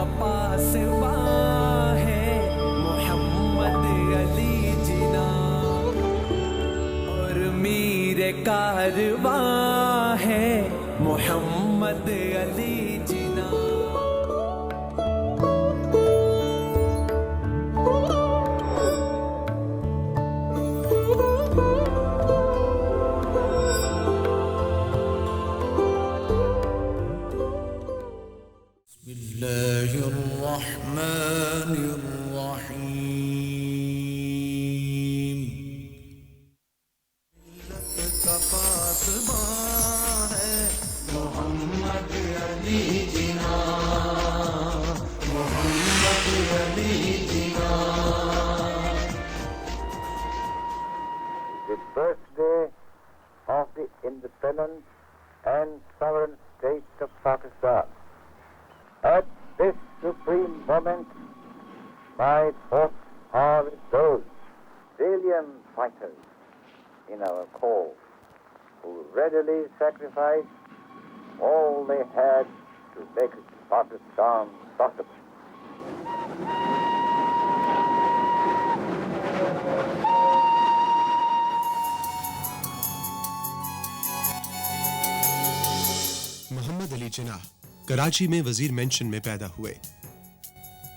का पासबां है मोहम्मद अली जिना, और मीर कारवां है मोहम्मद अली जिना। बिस्मिल्लाहिर्रहमानिर्रहीम। का पासबां है मोहम्मद अली जिना, मोहम्मद अली जिना। The birthday of the independent and sovereign state of Pakistan. At this supreme moment, my thoughts are with those valiant fighters in our cause who readily sacrificed all they had to make Pakistan possible. Mohammad Ali Jinnah Karachi में वजीर mention में पैदा हुए।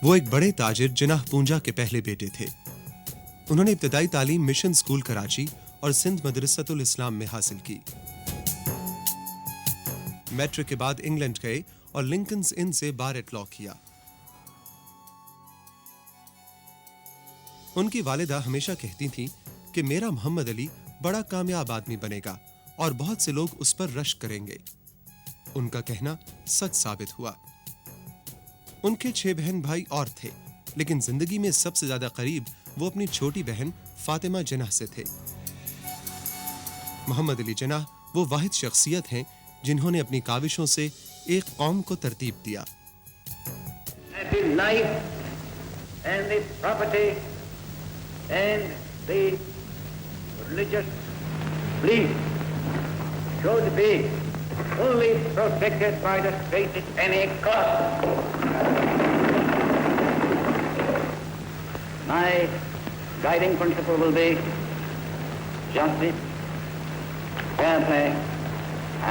वो एक बड़े ताजिर जिनाह पूंजा के पहले बेटे थे। उन्होंने इब्तदाई तालीम मिशन स्कूल कराची और सिंध मदरसतुल इस्लाम में हासिल की। मैट्रिक के बाद इंग्लैंड गए और लिंकन्स इन से बार एट लॉ किया। उनकी वालिदा हमेशा कहती थीं कि मेरा मोहम्मद अली बड़ा कामयाब आदमी बनेगा और बहुत से लोग उस पर रश्क करेंगे। उनका कहना सच साबित हुआ। उनके 6 बहन भाई और थे, लेकिन जिंदगी में सबसे ज्यादा करीब वो अपनी छोटी बहन फातिमा जिनाह से थे। मोहम्मद अली जिनाह वो वाहिद शख्सियत हैं जिन्होंने अपनी काविशों से एक कौम को तरतीब दिया। Only protected by the state at any cost. My guiding principle will be justice, fair play,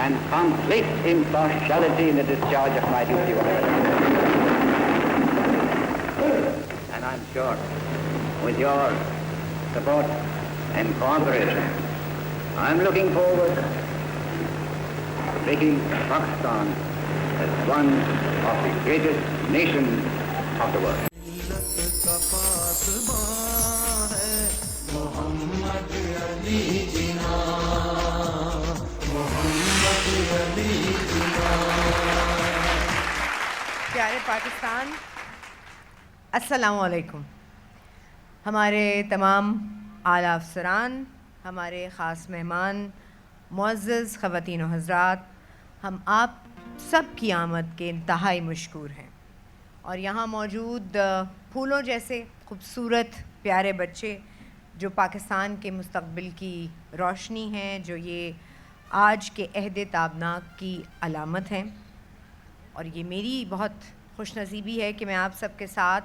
and complete impartiality in the discharge of my duty. And I'm sure, with your support and cooperation, I'm looking forward making Pakistan as one of the greatest nations of the world. का पासबां है मोहम्मद अली जिना, मोहम्मद अली जिना। प्यारे पाकिस्तान, अस्सलाम वालेकुम। हमारे तमाम आला अफसरान, हमारे ख़ास मेहमान, मुअज़्ज़ज़ ख़वातीन व हज़रात, हम आप सब की आमद के इंतहाई मशकूर हैं। और यहाँ मौजूद फूलों जैसे खूबसूरत प्यारे बच्चे जो पाकिस्तान के मुस्तक़बिल की रोशनी हैं, जो ये आज के अहद ताबनाक की अलामत हैं। और ये मेरी बहुत खुशनसीबी है कि मैं आप सब के साथ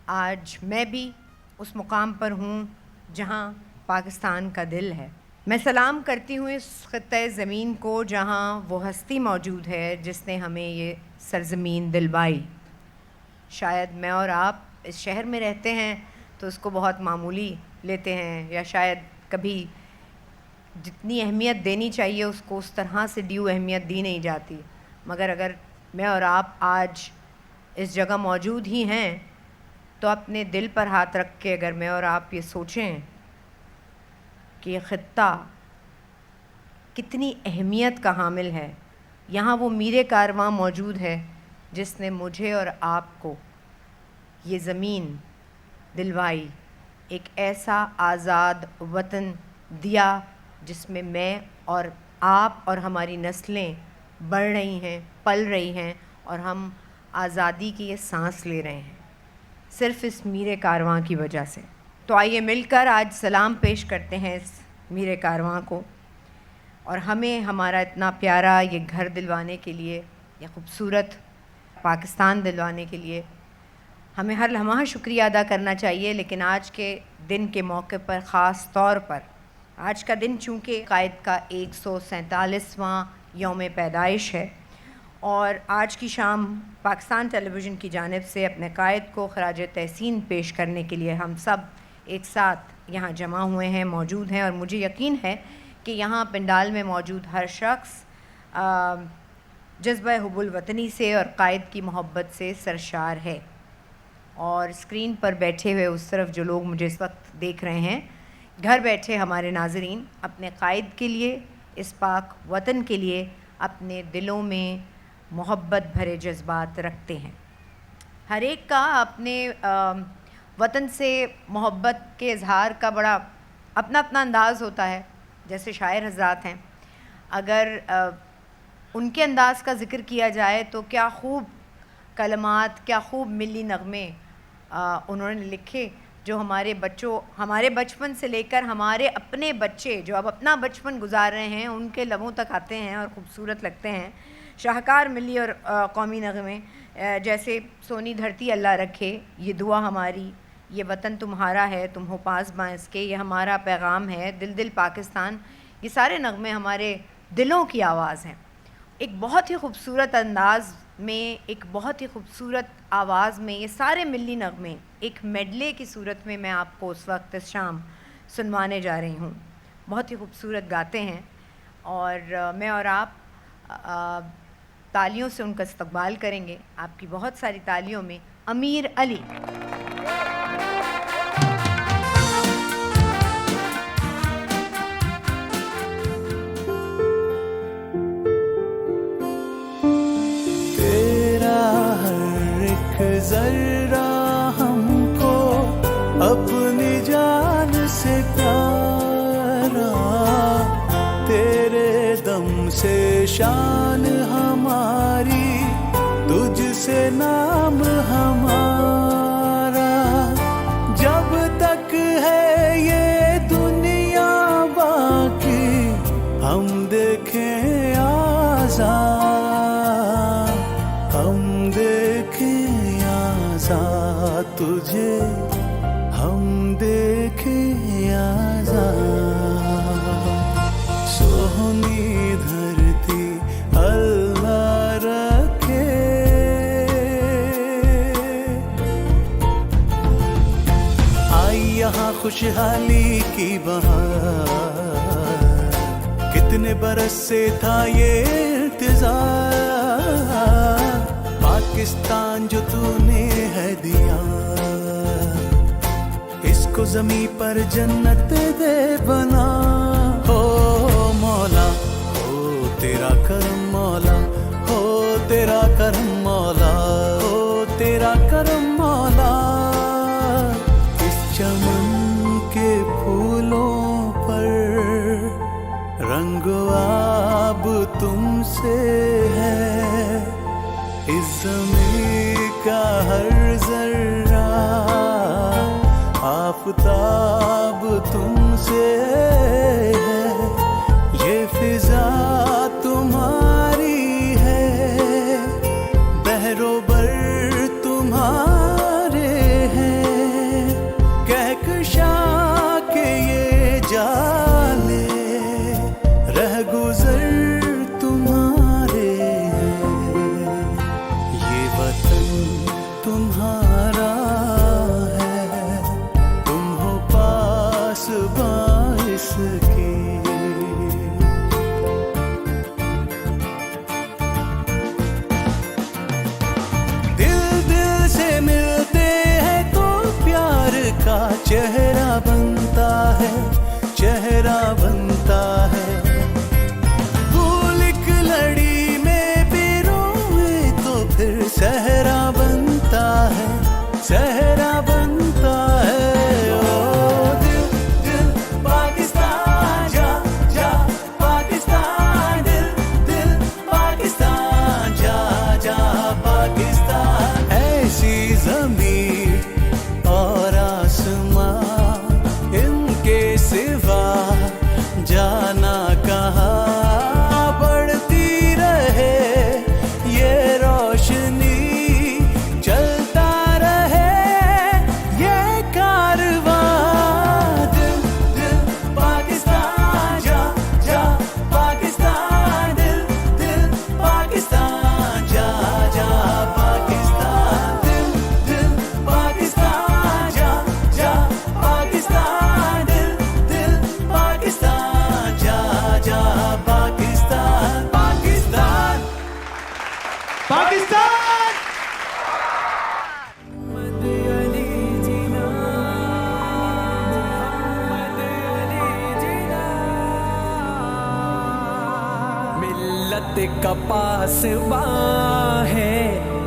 आज मैं भी उस मुकाम पर हूँ जहाँ पाकिस्तान का दिल है। मैं सलाम करती हूँ इस ख़ित्ते ज़मीन को जहाँ वो हस्ती मौजूद है जिसने हमें ये सरज़मीन दिलवाई। शायद मैं और आप इस शहर में रहते हैं तो उसको बहुत मामूली लेते हैं, या शायद कभी जितनी अहमियत देनी चाहिए उसको उस तरह से ड्यू अहमियत दी नहीं जाती। मगर अगर मैं और आप आज इस जगह मौजूद ही हैं तो अपने दिल पर हाथ रख के अगर मैं और आप ये सोचें कि ये ख़ित्ता कितनी अहमियत का हामिल है, यहाँ वो मीरे कारवां मौजूद है जिसने मुझे और आपको ये ज़मीन दिलवाई, एक ऐसा आज़ाद वतन दिया जिसमें मैं और आप और हमारी नस्लें बढ़ रही हैं, पल रही हैं और हम आज़ादी की ये सांस ले रहे हैं सिर्फ़ इस मीरे कारवां की वजह से। तो आइए मिलकर आज सलाम पेश करते हैं इस मीरे कारवां को, और हमें हमारा इतना प्यारा ये घर दिलवाने के लिए, ये खूबसूरत पाकिस्तान दिलवाने के लिए हमें हर लम्हा शुक्रिया अदा करना चाहिए। लेकिन आज के दिन के मौके पर ख़ास तौर पर आज का दिन चूँकि कायद का 147वां यौम पैदाइश है और आज की शाम पाकिस्तान टेलीविज़न की जानिब से अपने कायद को ख़राज तहसीन पेश करने के लिए हम सब एक साथ यहाँ जमा हुए हैं, मौजूद हैं। और मुझे यकीन है कि यहाँ पंडाल में मौजूद हर शख्स जज्बा हुब्बुल वतनी से और कायद की मोहब्बत से सरशार है। और स्क्रीन पर बैठे हुए उस तरफ जो लोग मुझे इस वक्त देख रहे हैं, घर बैठे हमारे नाज़रीन अपने कायद के लिए, इस पाक वतन के लिए अपने दिलों में मोहब्बत भरे जज्बात रखते हैं। हर एक का अपने वतन से मोहब्बत के इजहार का बड़ा अपना अपना अंदाज़ होता है। जैसे शायर हज़रात हैं, अगर उनके अंदाज़ का ज़िक्र किया जाए तो क्या खूब कलमात, क्या खूब मिली नग़मे उन्होंने लिखे, जो हमारे बचपन से लेकर हमारे अपने बच्चे जो अब अपना बचपन गुजार रहे हैं उनके लबों तक आते हैं और ख़ूबसूरत लगते हैं। शाहकार मिली और कौमी नग़मे जैसे सोनी धरती अल्लाह रखे, ये दुआ हमारी, ये वतन तुम्हारा है, तुम हो पास बांस के, ये हमारा पैगाम है, दिल दिल पाकिस्तान, ये सारे नग़मे हमारे दिलों की आवाज़ हैं। एक बहुत ही खूबसूरत अंदाज़ में, एक बहुत ही खूबसूरत आवाज़ में ये सारे मिली नग़मे एक मेडले की सूरत में मैं आपको उस वक्त इस शाम सुनवाने जा रही हूँ। बहुत ही खूबसूरत गाते हैं और मैं और आप तालियों से उनका इस्तक़बाल करेंगे। आपकी बहुत सारी तालियों में अमीर अली। जरा हमको अपनी जान से प्यारा, तेरे दम से शान हमारी, तुझसे नाम हमारा। जब तक है ये दुनिया बाकी, हम देखें आज़ाद, हम देखें तुझे, हम देखें आज़ाद। सोहनी धरती अल्लाह रखे, आई यहाँ खुशहाली की बहार, कितने बरस से था ये इंतज़ार। पाकिस्तान जो तूने है दिया, इसको ज़मीं पर जन्नत दे बना। हो मौला, हो तेरा करम मौला, हो तेरा करम मौला, हो तेरा करम मौला। इस चमन के फूलों पर रंगो आब तुमसे है, इस ज़मीं का हर ज़र्रा आफ़ताब तुमसे है, ये फ़िज़ा तुम्हारी है, बहरोबर तुम्हारे हैं, कहकशा के ये जाले रह गुज़र तुम्हारे हैं। ये वतन तुम्हारा है, तुम हो पास बाइस के। दिल दिल से मिलते हैं तो प्यार का चेहरा बनता है, चेहरा बनता है। भूल एक लड़ी में भी रोए तो फिर सहरा बनता है, सहरा बनता है। ओ दिल दिल पाकिस्तान, जा जा पाकिस्तान, दिल दिल पाकिस्तान, जा जा पाकिस्तान। ऐसी ज़मीं और आसमां का पासबा है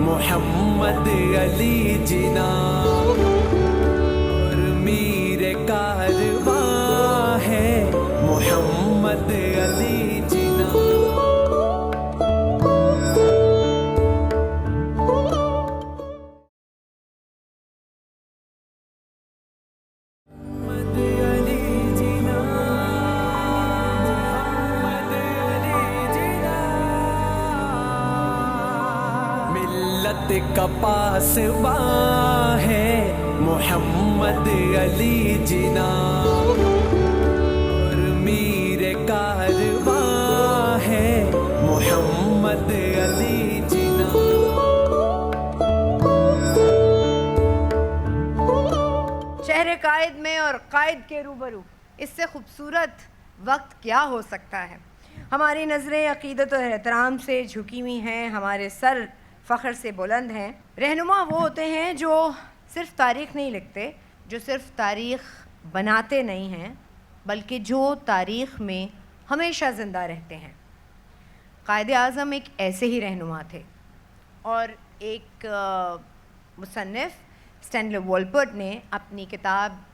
मोहम्मद अली जिना, और मीर कारवा है मोहम्मद अली जिना। का पासबा है मोहम्मद अली जिना, और मीर कारवा है मोहम्मद अली जिना। शहर कायद में और कायद के रूबरू, इससे खूबसूरत वक्त क्या हो सकता है। हमारी नज़रें अक़ीदत और एहतराम से झुकी हुई हैं, हमारे सर फ़ख्र से बुलंद हैं। रहनुमा वो होते हैं जो सिर्फ़ तारीख़ नहीं लिखते, जो सिर्फ़ तारीख़ बनाते नहीं हैं, बल्कि जो तारीख़ में हमेशा ज़िंदा रहते हैं। कायद आज़म एक ऐसे ही रहनुमा थे, और एक मुसन्निफ़ स्टैनली वॉलपर्ट ने अपनी किताब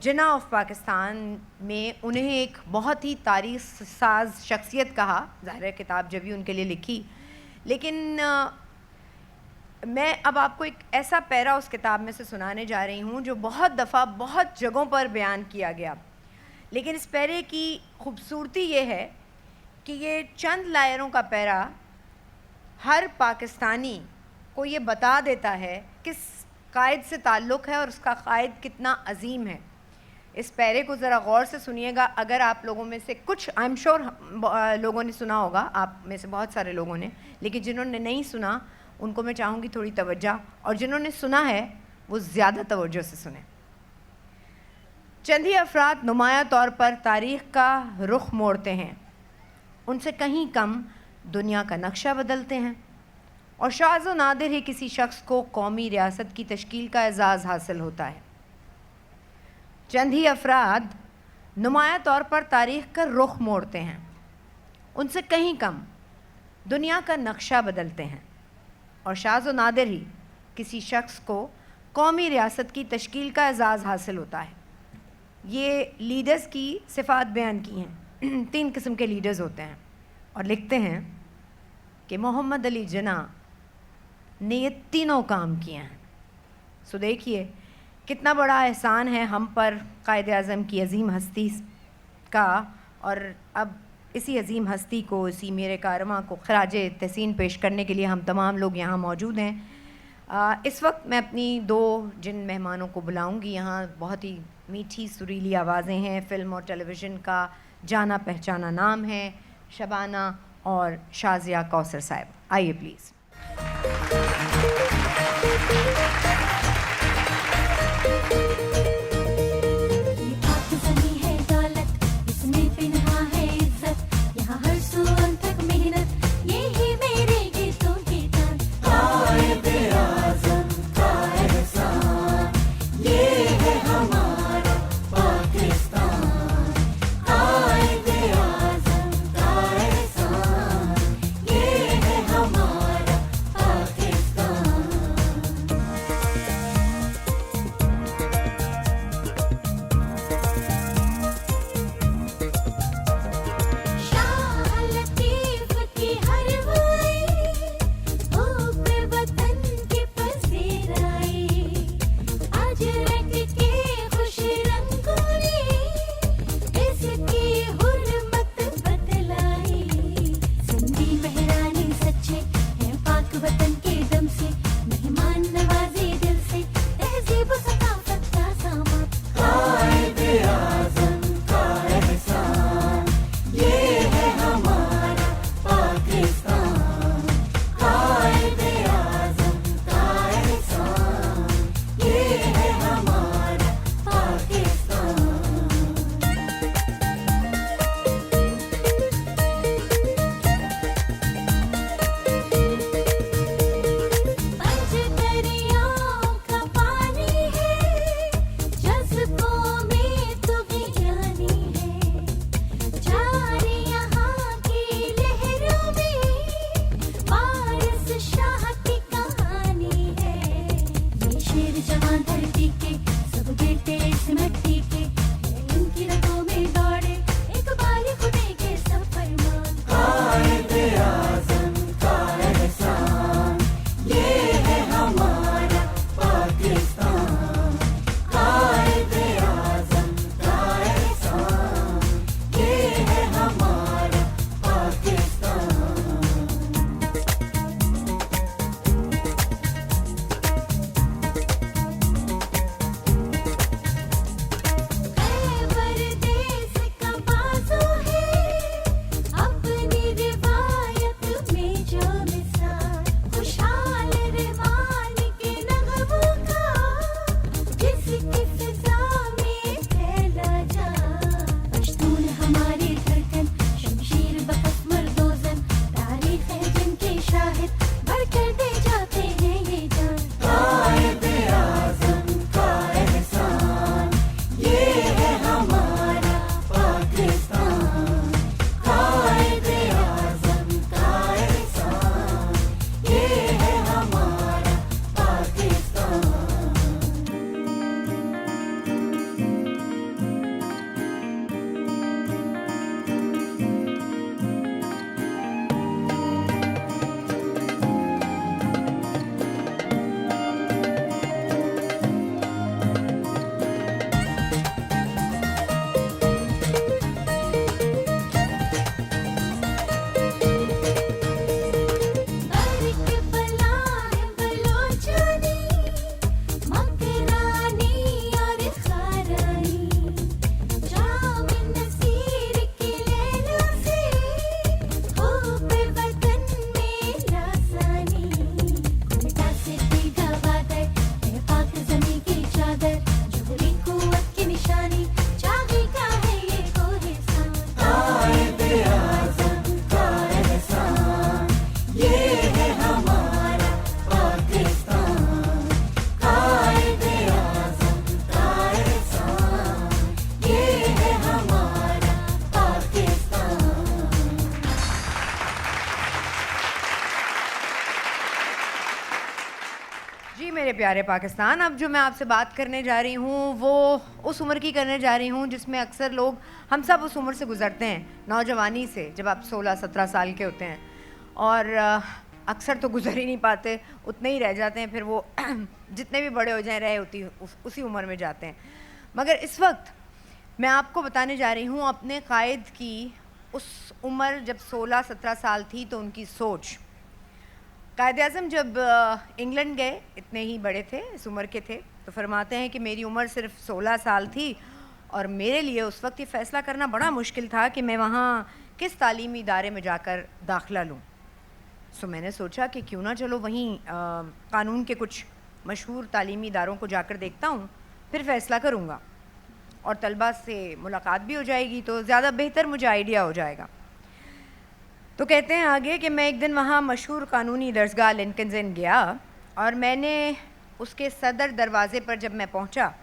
जिना ऑफ पाकिस्तान में उन्हें एक बहुत ही तारीख़ साज शख्सियत कहा। ज़ाहिर है किताब जब भी उनके लिए लिखी, लेकिन मैं अब आपको एक ऐसा पैरा उस किताब में से सुनाने जा रही हूँ जो बहुत दफ़ा बहुत जगहों पर बयान किया गया, लेकिन इस पैरे की खूबसूरती ये है कि ये चंद लायरों का पैरा हर पाकिस्तानी को ये बता देता है किस कायद से ताल्लुक़ है और उसका कायद कितना अजीम है। इस पैरे को ज़रा गौर से सुनिएगा। अगर आप लोगों में से कुछ, आई एम श्योर लोगों ने सुना होगा, आप में से बहुत सारे लोगों ने, लेकिन जिन्होंने नहीं सुना उनको मैं चाहूँगी थोड़ी तवज्जो, और जिन्होंने सुना है वो ज़्यादा तवज्जो से सुने। चंद ही अफराद नुमाया तौर पर तारीख़ का रुख मोड़ते हैं, उनसे कहीं कम दुनिया का नक्शा बदलते हैं, और शाज़ व नादिर ही किसी शख्स को कौमी रियासत की तश्कील का एजाज़ हासिल होता है। चंद ही अफराद नुमाया तौर पर तारीख़ का रुख मोड़ते हैं, उनसे कहीं कम दुनिया का नक्शा बदलते हैं, और शाज़ व नादिर ही किसी शख्स को कौमी रियासत की तश्कील का एजाज़ हासिल होता है। ये लीडर्स की सिफ़ात बयान की हैं। 3 किस्म के लीडर्स होते हैं, और लिखते हैं कि मोहम्मद अली जिना ने ये तीनों काम किए हैं। सो देखिए कितना बड़ा एहसान है हम पर कायद आज़म की अजीम हस्ती का, और अब इसी अजीम हस्ती को, इसी मेरे कारवां को ख़राजे तहसीन पेश करने के लिए हम तमाम लोग यहाँ मौजूद हैं। इस वक्त मैं अपनी 2 जिन मेहमानों को बुलाऊंगी, यहाँ बहुत ही मीठी सुरीली आवाज़ें हैं, फ़िल्म और टेलीविज़न का जाना पहचाना नाम है, शबाना और शाज़िया कौसर साहब। आइए प्लीज़। प्यारे पाकिस्तान, अब जो मैं आपसे बात करने जा रही हूँ वो उस उम्र की करने जा रही हूँ जिसमें अक्सर लोग, हम सब उस उम्र से गुज़रते हैं, नौजवानी से, जब आप 16-17 साल के होते हैं और अक्सर तो गुजर ही नहीं पाते, उतने ही रह जाते हैं, फिर वो जितने भी बड़े हो जाएं रहे होती उसी उम्र में जाते हैं। मगर इस वक्त मैं आपको बताने जा रही हूँ अपने कायद की उस उम्र जब 16-17 साल थी तो उनकी सोच। कायद-ए-आज़म जब इंग्लैंड गए, इतने ही बड़े थे, इस उम्र के थे, तो फरमाते हैं कि मेरी उम्र सिर्फ 16 साल थी और मेरे लिए उस वक्त ये फ़ैसला करना बड़ा मुश्किल था कि मैं वहाँ किस तालीमी इदारे में जाकर दाखिला लूँ। सो मैंने सोचा कि क्यों ना चलो वहीं कानून के कुछ मशहूर तालीमी इदारों को जाकर देखता हूँ, फिर फ़ैसला करूँगा और तलबा से मुलाकात भी हो जाएगी तो ज़्यादा बेहतर मुझे आइडिया हो जाएगा। तो कहते हैं आगे कि मैं एक दिन वहाँ मशहूर कानूनी दरसगाह लिंकन्स इन गया और मैंने उसके सदर दरवाज़े पर जब मैं पहुँचा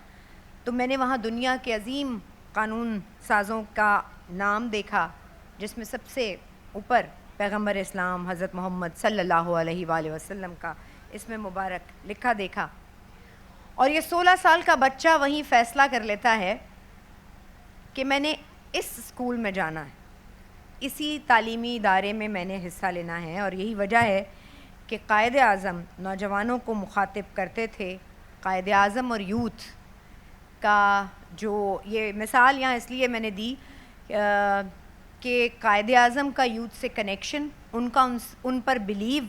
तो मैंने वहाँ दुनिया के अजीम कानून साज़ों का नाम देखा, जिसमें सबसे ऊपर पैगम्बर इस्लाम हज़रत मोहम्मद सल्लल्लाहु अलैहि वसल्लम का इसमें मुबारक लिखा देखा। और ये 16 साल का बच्चा वहीं फ़ैसला कर लेता है कि मैंने इस स्कूल में जाना है, इसी तालीमी इदारे में मैंने हिस्सा लेना है। और यही वजह है कि कायद-ए-आज़म नौजवानों को मुखातिब करते थे। कायद-ए-आज़म और यूथ का जो ये मिसाल यहाँ इसलिए मैंने दी कि कायद-ए-आज़म का यूथ से कनेक्शन, उनका उन पर बिलीव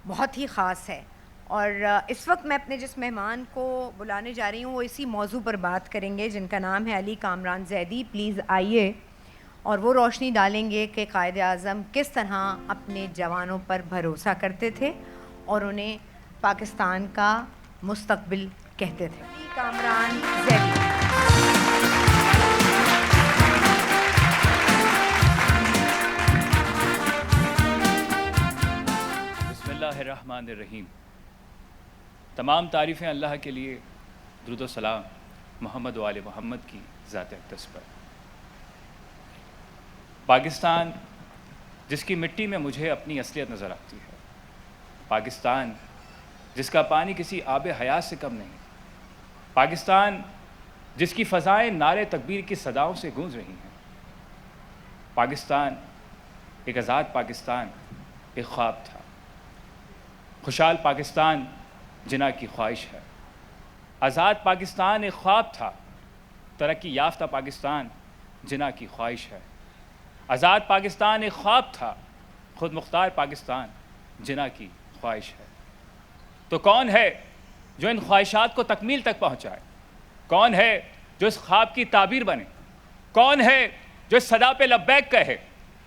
बहुत ही ख़ास है। और इस वक्त मैं अपने जिस मेहमान को बुलाने जा रही हूँ वो इसी मौजू पर बात करेंगे, जिनका नाम है अली कामरान ज़ैदी। प्लीज़ आइए और वो रोशनी डालेंगे कि कायद-ए-आज़म किस तरह अपने जवानों पर भरोसा करते थे और उन्हें पाकिस्तान का मुस्तकबिल कहते थे। अली कामरान ज़ैदी। बिस्मिल्लाहिर्रहमानिर्रहीम। तमाम तारीफ़ें अल्लाह के लिए, दुरूद व सलाम मोहम्मद व आले मोहम्मद की ज़ात अक़दस पर। पाकिस्तान जिसकी मिट्टी में मुझे अपनी असलियत नज़र आती है, पाकिस्तान जिसका पानी किसी आब हयात से कम नहीं, पाकिस्तान जिसकी फ़ज़ाएँ नारे तकबीर की सदाओं से गूंज रही हैं, पाकिस्तान एक आज़ाद पाकिस्तान एक ख्वाब था, खुशहाल पाकिस्तान जिना की ख्वाहिश है। आज़ाद पाकिस्तान एक ख्वाब था, तरक्की याफ्ता पाकिस्तान जिना की ख्वाहिश है। आज़ाद पाकिस्तान एक ख्वाब था, खुद मुख्तार पाकिस्तान जिना की ख्वाहिश है। तो कौन है जो इन ख्वाहिशात को तकमील तक पहुँचाए? कौन है जो इस ख्वाब की ताबीर बने? कौन है जो इस सदा पे लब्बैक कहे?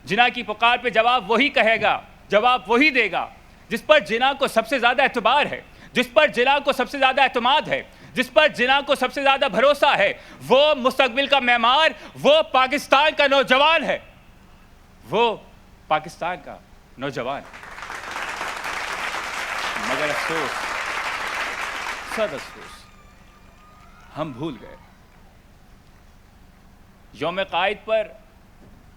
जिना की पुकार पे जवाब वही कहेगा, जवाब वही देगा जिस पर जिना को सबसे ज़्यादा एतबार है, जिस पर जिना को सबसे ज़्यादा एतमाद है, जिस पर जिना को सबसे ज़्यादा भरोसा है। वो मुस्तकबिल का मेहमान, वो पाकिस्तान का नौजवान है, वो पाकिस्तान का नौजवान। मगर अफसोस, सद अफसोस, हम भूल गए। यौम कायद पर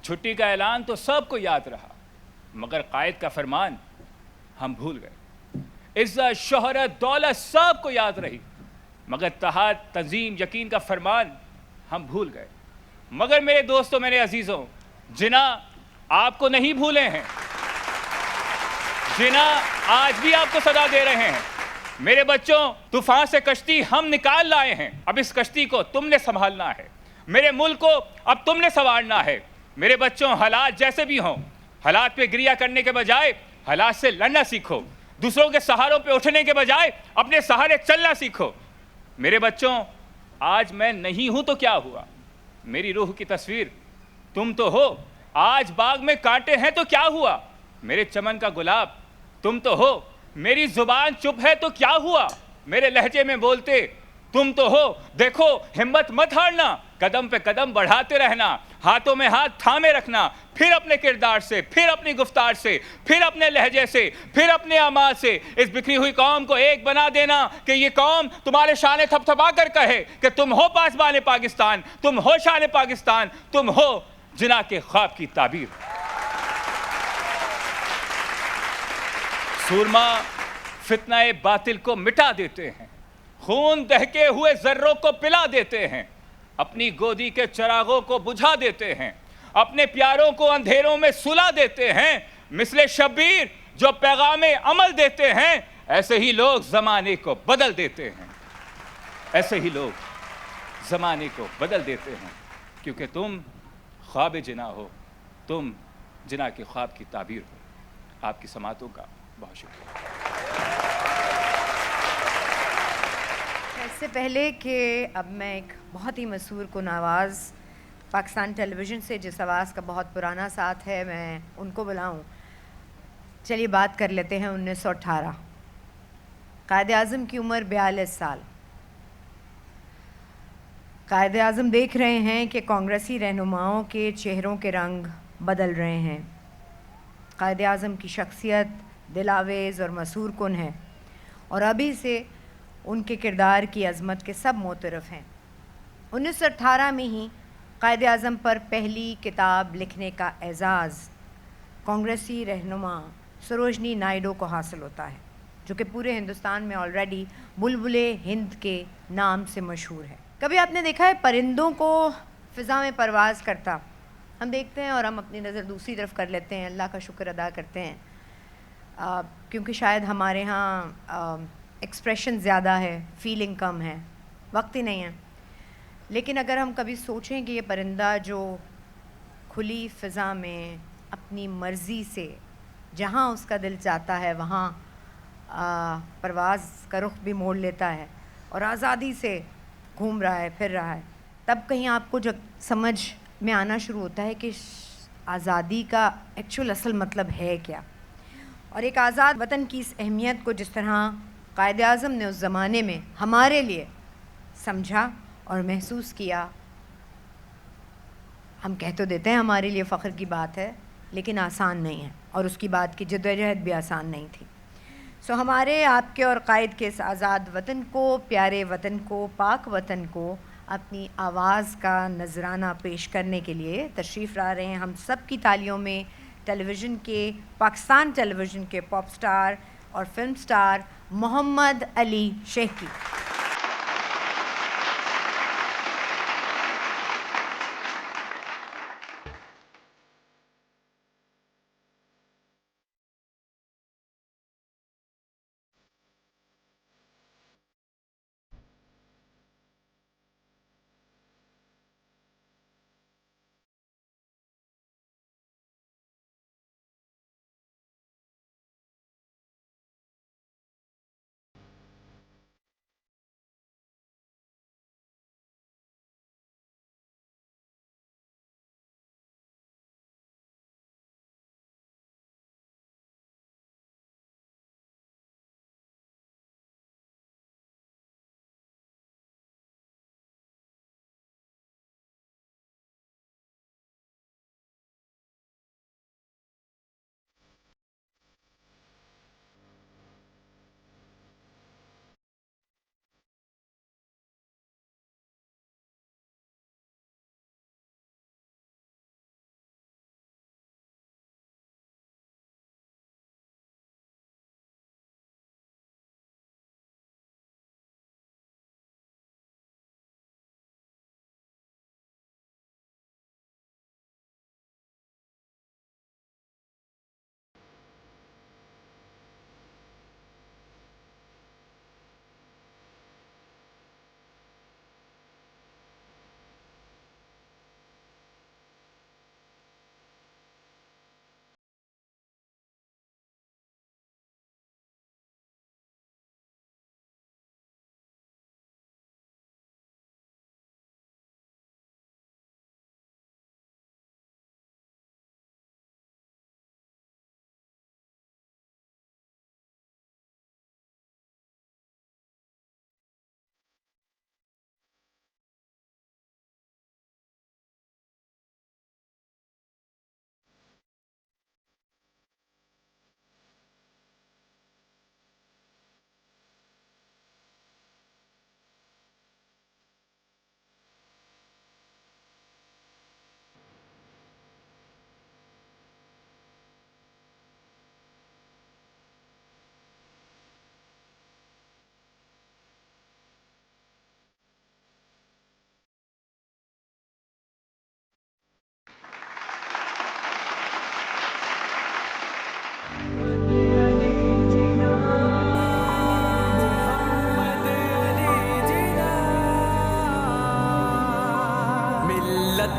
छुट्टी का ऐलान तो सबको याद रहा, मगर कायद का फरमान हम भूल गए। इज्जत, शोहरत, दौलत सबको याद रही, मगर इत्तेहाद, तंजीम, यकीन का फरमान हम भूल गए। मगर मेरे दोस्तों, मेरे अजीज़ों, जिना आपको नहीं भूले हैं, जिना आज भी आपको सदा दे रहे हैं। मेरे बच्चों, तूफान से कश्ती हम निकाल लाए हैं, अब इस कश्ती को तुमने संभालना है। मेरे मुल्क को अब तुमने संवारना है। मेरे बच्चों, हालात जैसे भी हों, हालात पे गिरिया करने के बजाय हालात से लड़ना सीखो। दूसरों के सहारों पे उठने के बजाय अपने सहारे चलना सीखो। मेरे बच्चों, आज मैं नहीं हूं तो क्या हुआ, मेरी रूह की तस्वीर तुम तो हो। आज बाग में कांटे हैं तो क्या हुआ, मेरे चमन का गुलाब तुम तो हो। मेरी जुबान चुप है तो क्या हुआ, मेरे लहजे में बोलते तुम तो हो। देखो, हिम्मत मत हारना, कदम पे कदम बढ़ाते रहना, हाथों में हाथ थामे रखना, फिर अपने किरदार से, फिर अपनी गुफ्तार से, फिर अपने लहजे से, फिर अपने अमाल से इस बिखरी हुई कौम को एक बना देना कि ये कौम तुम्हारे शाने थपथपा कर कहे कि तुम हो पासबान पाकिस्तान, तुम हो शान पाकिस्तान, तुम हो जिना के ख्वाब की ताबीर। सूरमा फितनाए बातिल को मिटा देते हैं, खून दहके हुए जर्रों को पिला देते हैं, अपनी गोदी के चरागों को बुझा देते हैं, अपने प्यारों को अंधेरों में सुला देते हैं। मिसले शब्बीर जो पैगामे अमल देते हैं, ऐसे ही लोग जमाने को बदल देते हैं, ऐसे ही लोग जमाने को बदल देते हैं। क्योंकि तुम ख्वाब जिना हो, तुम जिना के ख्वाब की ताबीर हो। आपकी समातों का बहुत शुक्रिया। इससे पहले कि अब मैं एक बहुत ही मशहूर कुन आवाज़ पाकिस्तान टेलीविज़न से, जिस आवाज़ का बहुत पुराना साथ है, मैं उनको बुलाऊं, चलिए बात कर लेते हैं 1918। कायद-ए-आज़म की उम्र 42 साल। कायद-ए-आज़म देख रहे हैं कि कांग्रेसी रहनुमाओं के चेहरों के रंग बदल रहे हैं। कायद-ए-आज़म की शख्सियत दिलावेज़ और मशहूर कुन है और अभी से उनके किरदार की अज़मत के सब मोतरफ़ हैं। 1918 में ही कायद-ए-आज़म पर पहली किताब लिखने का एज़ाज़ कांग्रेसी रहनुमा सरोजनी नायडू को हासिल होता है, जो कि पूरे हिंदुस्तान में ऑलरेडी बुलबुले हिंद के नाम से मशहूर है। कभी आपने देखा है परिंदों को फ़िज़ा में परवाज़ करता? हम देखते हैं और हम अपनी नज़र दूसरी तरफ कर लेते हैं, अल्लाह का शुक्र अदा करते हैं, क्योंकि शायद हमारे यहाँ एक्सप्रेशन ज़्यादा है, फीलिंग कम है, वक्त ही नहीं है। लेकिन अगर हम कभी सोचें कि ये परिंदा जो खुली फ़िज़ा में अपनी मर्ज़ी से जहाँ उसका दिल चाहता है वहाँ परवाज़ का रुख भी मोड़ लेता है और आज़ादी से घूम रहा है, फिर रहा है, तब कहीं आपको जब समझ में आना शुरू होता है कि आज़ादी का एक्चुअल असल मतलब है क्या। और एक आज़ाद वतन की इस अहमियत को जिस तरह कायद-ए-आज़म ने उस ज़माने में हमारे लिए समझा और महसूस किया, हम कह तो देते हैं हमारे लिए फ़ख्र की बात है, लेकिन आसान नहीं है और उसकी बात की जद्दोजहद भी आसान नहीं थी। सो हमारे, आपके और कायद के इस आज़ाद वतन को, प्यारे वतन को, पाक वतन को अपनी आवाज़ का नजराना पेश करने के लिए तशरीफ़ ला रहे हैं हम सब की तालियों में टेलीविज़न के, पाकिस्तान टेलीविज़न के पॉप स्टार और फिल्म स्टार मोहम्मद अली शेखी।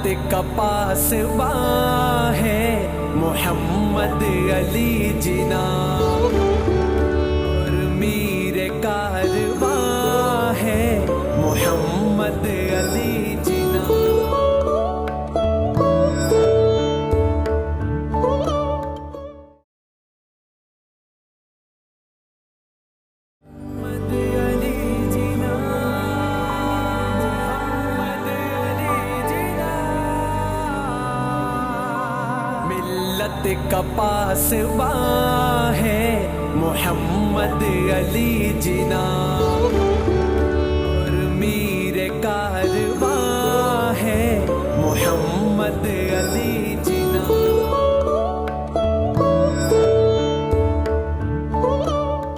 का पासबा है मोहम्मद अली जिना, और मीर कारवा है मोहम्मद अली जिना। का पासबा है मोहम्मद अली जिना, और मीर कारवा है मोहम्मद अली जिना।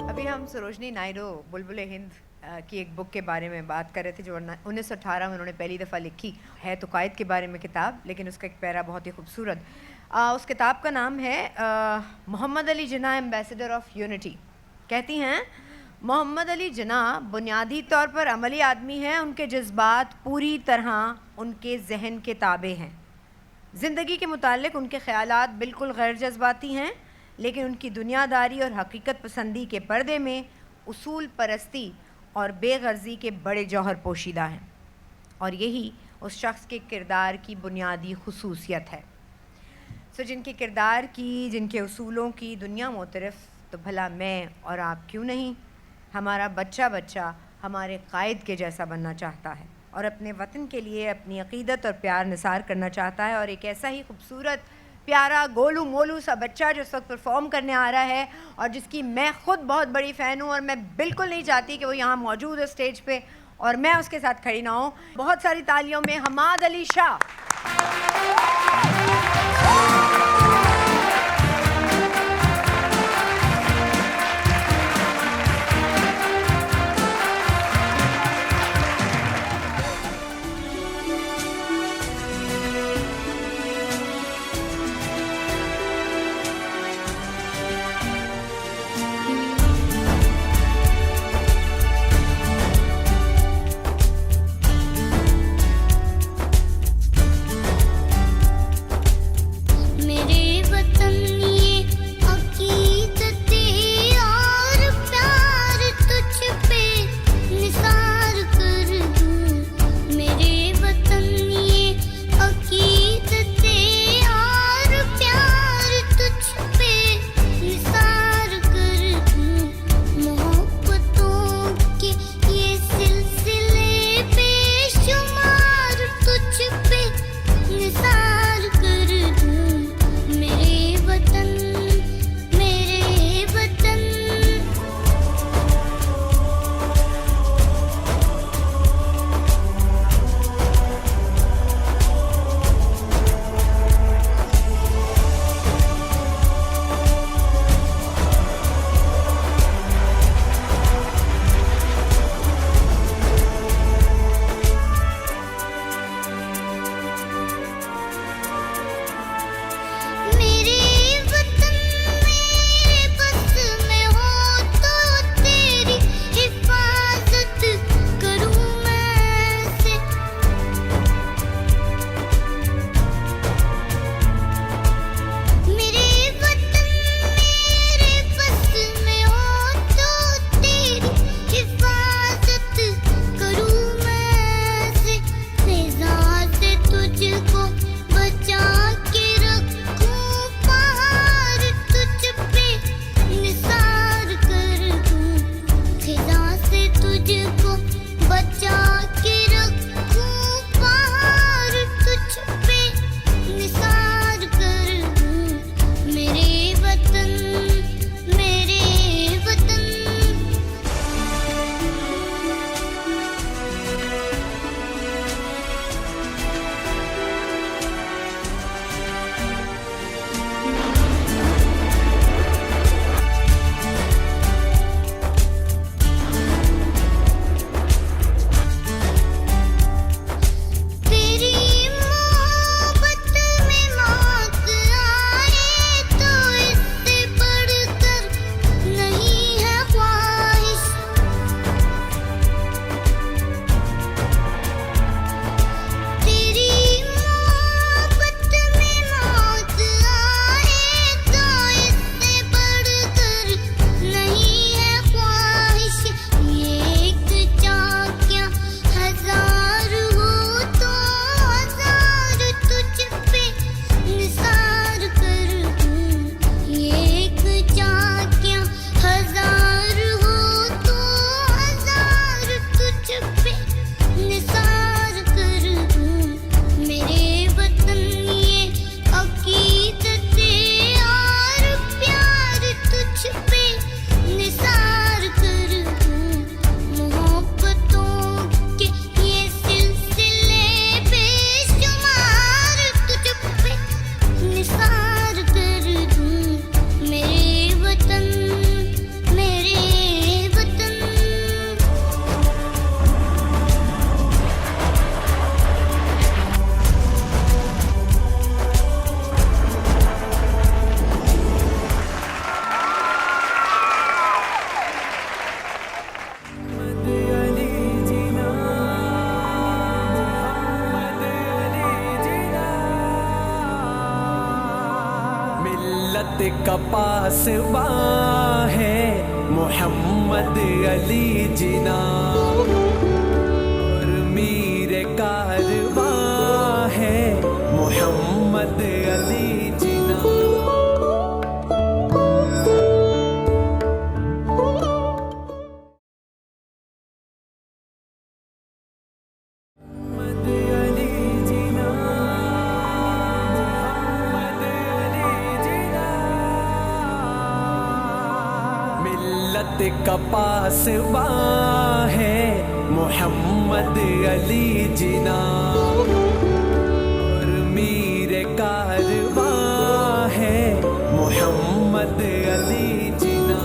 अभी हम सरोजनी नायडू बुलबुल हिंद की एक बुक के बारे में बात कर रहे थे जो 1918 में उन्होंने पहली दफ़ा लिखी है। तो कायद के बारे में किताब, लेकिन उसका एक पैरा बहुत ही खूबसूरत। उस किताब का नाम है Mohammad Ali Jinnah ambassador of unity. कहती हैं मोहम्मद अली जिन्ना बुनियादी तौर पर अमली आदमी हैं, उनके जज्बात पूरी तरह उनके जहन के ताबे हैं। ज़िंदगी के मुतालिक उनके ख़यालात बिल्कुल गैर जज्बाती हैं, लेकिन उनकी दुनियादारी और हकीकत पसंदी के पर्दे में उसूल परस्ती और बेगर्जी के बड़े जौहर पोशीदा हैं, और यही उस शख्स के किरदार की बुनियादी खुसूसियत है। सो जिनके किरदार की, जिनके उसूलों की दुनिया मोतरफ़, तो भला मैं और आप क्यों नहीं? हमारा बच्चा बच्चा हमारे कायद के जैसा बनना चाहता है और अपने वतन के लिए अपनी अक़ीदत और प्यार निसार करना चाहता है। और एक ऐसा ही खूबसूरत प्यारा गोलू मोलू सा बच्चा जो इस वक्त परफॉर्म करने आ रहा है और जिसकी मैं ख़ुद बहुत बड़ी फ़ैन हूँ, और मैं बिल्कुल नहीं चाहती कि वो यहाँ मौजूद है स्टेज पे और मैं उसके साथ खड़ी ना हूँ। बहुत सारी तालियों में हमाद अली शाह। मिल्लत का पासबा है मोहम्मद अली जिना, और मीर कारवा है मोहम्मद अली जिना। मिल्लत का पासबा है मोहम्मद अली जिना, और मीर कारवा है मोहम्मद अली जिना।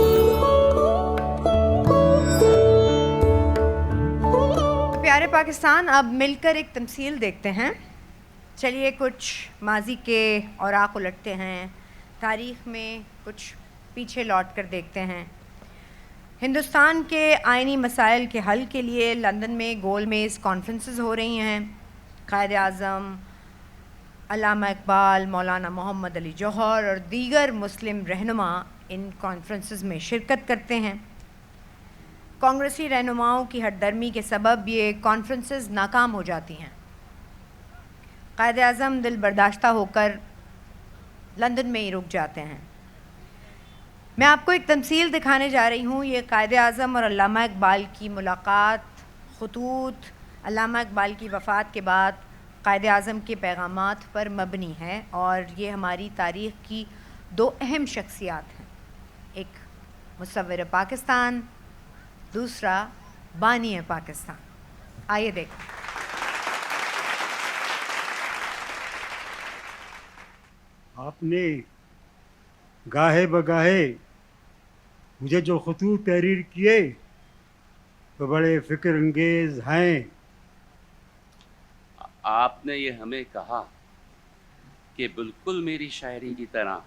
प्यारे पाकिस्तान, अब मिलकर एक तमसील देखते हैं। चलिए कुछ माजी के औराक उलटते हैं, तारीख़ में कुछ पीछे लौट कर देखते हैं। हिंदुस्तान के आइनी मसाइल के हल के लिए लंदन में गोल मेज़ कॉन्फ्रेंसेस हो रही हैं। कायद आज़म, अल्लामा इकबाल, मौलाना मोहम्मद अली जौहर और दीगर मुस्लिम रहनुमा इन कॉन्फ्रेंसेस में शिरकत करते हैं। कांग्रेसी रहनुमाओं की हटदर्मी के सबब ये कॉन्फ्रेंसेस नाकाम हो जाती हैं। कायद आज़म दिल बर्दाश्ता होकर लंदन में ही रुक जाते हैं। मैं आपको एक तमसील दिखाने जा रही हूँ। ये कायद आज़म और अल्लामा इकबाल की मुलाकात, ख़ुतूत अल्लामा इकबाल की वफ़ात के बाद कायद आज़म के पैगामात पर मबनी है, और ये हमारी तारीख़ की दो अहम शख्सियात हैं। एक मुसव्विर पाकिस्तान, दूसरा बानी पाकिस्तान। आइए देखें। आपने गाहे बगाहे मुझे जो ख़ुतूत तहरीर किए तो बड़े फ़िक्र अंगेज़ हैं। आपने ये हमें कहा कि बिल्कुल मेरी शायरी की तरह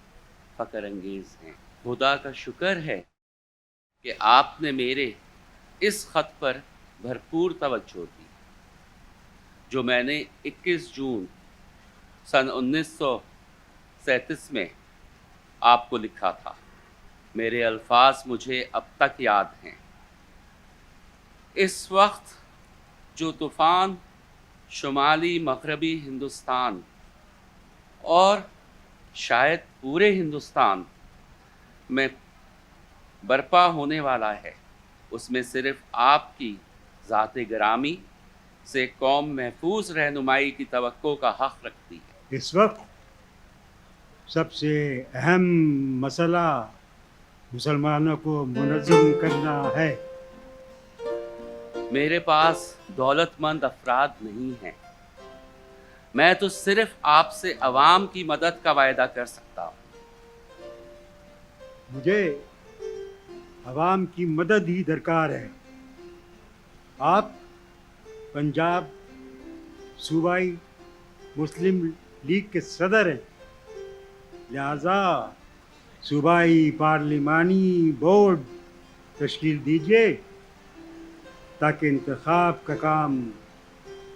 फ़क्र अंगेज़ हैं। खुदा का शुक्र है कि आपने मेरे इस ख़त पर भरपूर तवज्जो दी, जो मैंने 21 जून सन 1937 में आपको लिखा था। मेरे अल्फाज मुझे अब तक याद हैं। इस वक्त जो तूफ़ान शुमाली मगरबी हिंदुस्तान और शायद पूरे हिंदुस्तान में बरपा होने वाला है, उसमें सिर्फ़ आपकी ज़ात गिरामी से कौम महफूज रहनुमाई की तवक्को का हक़ रखती है। इस वक्त सबसे अहम मसला मुसलमानों को मुनज़्ज़म करना है। मेरे पास दौलतमंद अफराद नहीं हैं। मैं तो सिर्फ आपसे अवाम की मदद का वायदा कर सकता हूँ। मुझे अवाम की मदद ही दरकार है। आप पंजाब सूबाई मुस्लिम लीग के सदर हैं, लिहाजा सूबाई पार्लिमानी बोर्ड तश्कील दीजिए ताकि इंतखाब का काम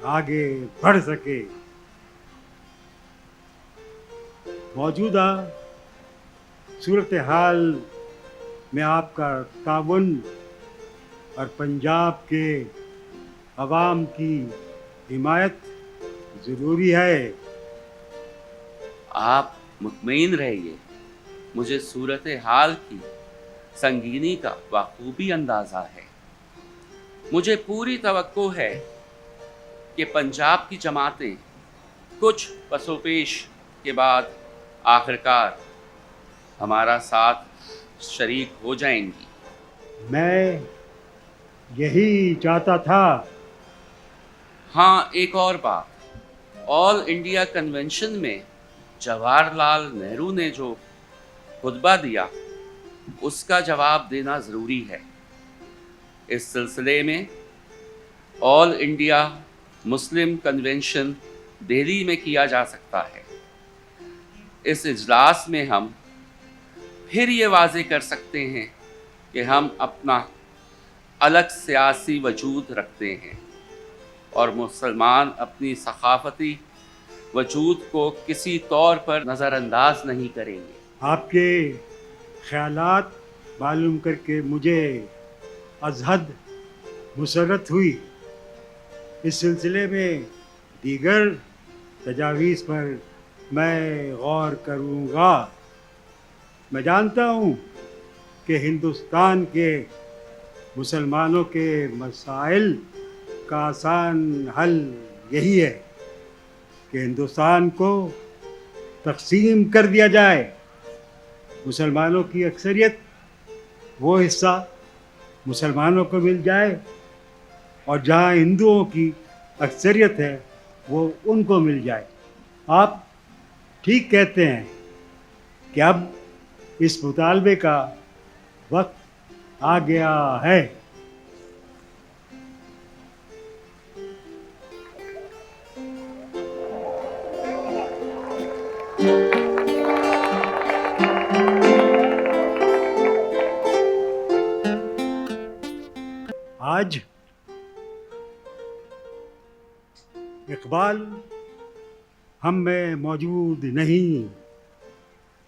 आगे बढ़ सके। मौजूदा सूरत हाल में आपका ताउन और पंजाब के अवाम की हिमायत ज़रूरी है। आप मुतमईन रहिए, मुझे सूरत हाल की संगीनी का बखूबी अंदाज़ा है। मुझे पूरी तवक्को है कि पंजाब की जमातें कुछ पसोपेश के बाद आखिरकार हमारा साथ शरीक हो जाएंगी। मैं यही चाहता था। हाँ, एक और बात, ऑल इंडिया कन्वेंशन में जवाहरलाल नेहरू ने जो खुतबा दिया उसका जवाब देना ज़रूरी है। इस सिलसिले में all India Muslim convention Delhi में किया जा सकता है। इस इजलास में हम फिर ये वाज़े कर सकते हैं कि हम अपना अलग सियासी वजूद रखते हैं और मुसलमान अपनी सकाफ़ती वजूद को किसी तौर पर नज़रअंदाज नहीं करेंगे। आपके ख्यालात मालूम करके मुझे अज़हद मुसरत हुई। इस सिलसिले में दीगर तजावीज़ पर मैं गौर करूँगा। मैं जानता हूँ कि हिंदुस्तान के मुसलमानों के मसाइल का आसान हल यही है कि हिंदुस्तान को तकसीम कर दिया जाए। मुसलमानों की अक्सरियत वो हिस्सा मुसलमानों को मिल जाए और जहाँ हिंदुओं की अक्सरियत है वो उनको मिल जाए। आप ठीक कहते हैं कि अब इस मुतालबे का वक्त आ गया है। आज इकबाल हम में मौजूद नहीं,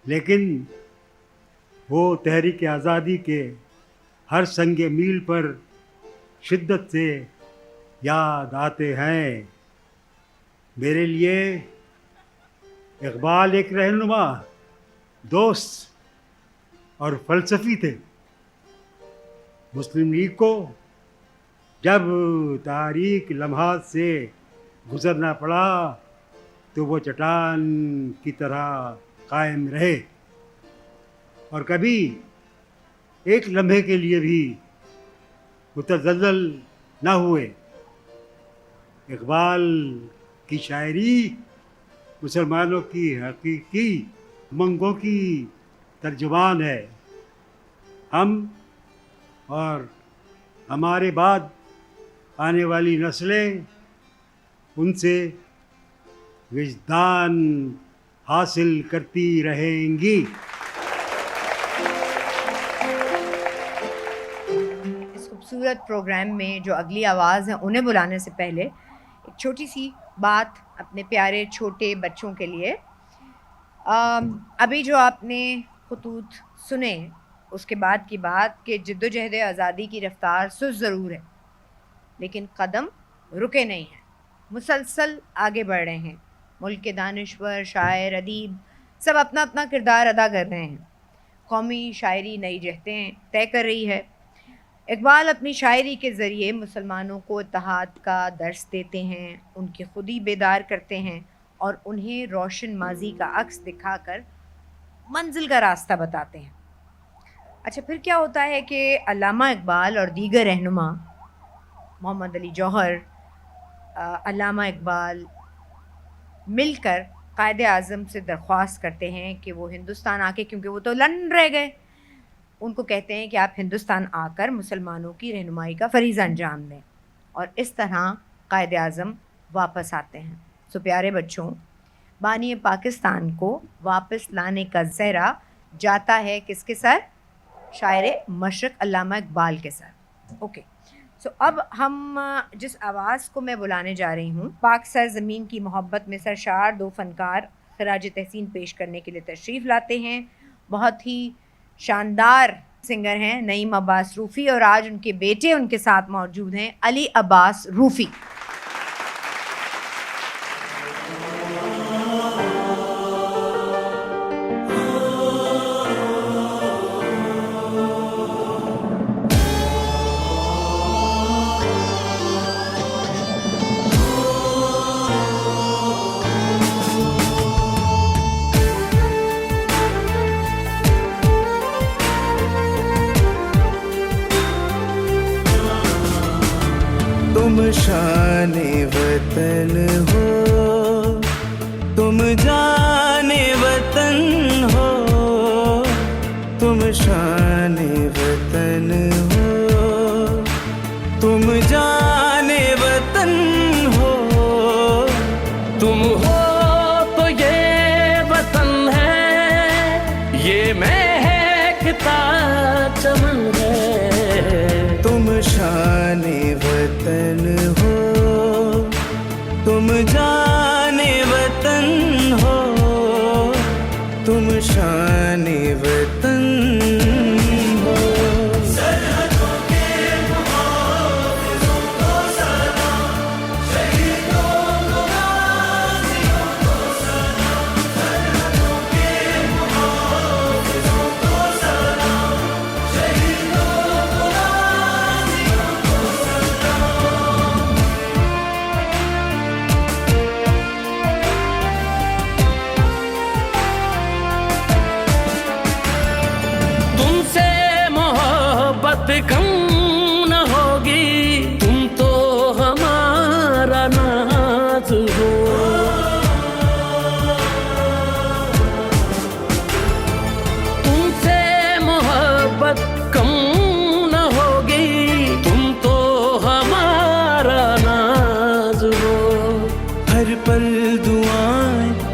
लेकिन वो तहरीक आज़ादी के हर संगे मील पर शिद्दत से याद आते हैं। मेरे लिए इकबाल एक रहनुमा, दोस्त और फ़लसफ़ी थे। मुस्लिम लीग को जब तारीख लम्हात से गुज़रना पड़ा तो वो चट्टान की तरह कायम रहे और कभी एक लम्हे के लिए भी मुतज़ल्ज़ल न हुए। इकबाल की शायरी मुसलमानों की हकीकी उमंगों की तर्जुमान है। हम और हमारे बाद आने वाली नस्लें उनसे विजदान हासिल करती रहेंगी। इस खूबसूरत प्रोग्राम में जो अगली आवाज़ है उन्हें बुलाने से पहले एक छोटी सी बात अपने प्यारे छोटे बच्चों के लिए। अभी जो आपने खुतूत सुने उसके बाद की बात कि जिद्दोजहद आज़ादी की रफ्तार सुस्त ज़रूर है, लेकिन कदम रुके नहीं हैं, मुसलसल आगे बढ़ रहे हैं। मुल्क के दानिश्वर, शायर, अदीब सब अपना अपना किरदार अदा कर रहे हैं। कौमी शायरी नई जहतें तय कर रही है। इकबाल अपनी शायरी के ज़रिए मुसलमानों को इत्तेहाद का दर्स देते हैं, उनकी खुदी बेदार करते हैं और उन्हें रोशन माजी का अक्स दिखाकर मंजिल का रास्ता बताते हैं। अच्छा, फिर क्या होता है कि अल्लामा इकबाल और दीगर रहनुमा मोहम्मद अली जौहर, अल्लामा इकबाल मिलकर कायदे आज़म से दरख्वास्त करते हैं कि वो हिंदुस्तान आके, क्योंकि वो तो लंदन रह गए, उनको कहते हैं कि आप हिंदुस्तान आकर मुसलमानों की रहनुमाई का फ़रीज़ा अंजाम दें, और इस तरह कायदे आज़म वापस आते हैं। सो प्यारे बच्चों, बानी पाकिस्तान को वापस लाने का ज़हरा जाता है किसके सर? शायर मशरक़ अल्लामा इकबाल के सर। ओके, सो अब हम जिस आवाज़ को मैं बुलाने जा रही हूँ, पाक सरज़मीन की मोहब्बत में सरशार दो फ़नकार खराज तहसीन पेश करने के लिए तशरीफ़ लाते हैं। बहुत ही शानदार सिंगर हैं नईम अब्बास रूफ़ी, और आज उनके बेटे उनके साथ मौजूद हैं, अली अब्बास रूफ़ी। तुम शाने वतन हो, तुम जाने वतन हो, तुम शाने वतन हो, तुम जाने वतन हो, तुम हो तो ये वतन है, ये महकता चमन है। तुम शाने वतन हो, तुम जाने वतन हो, तुम शान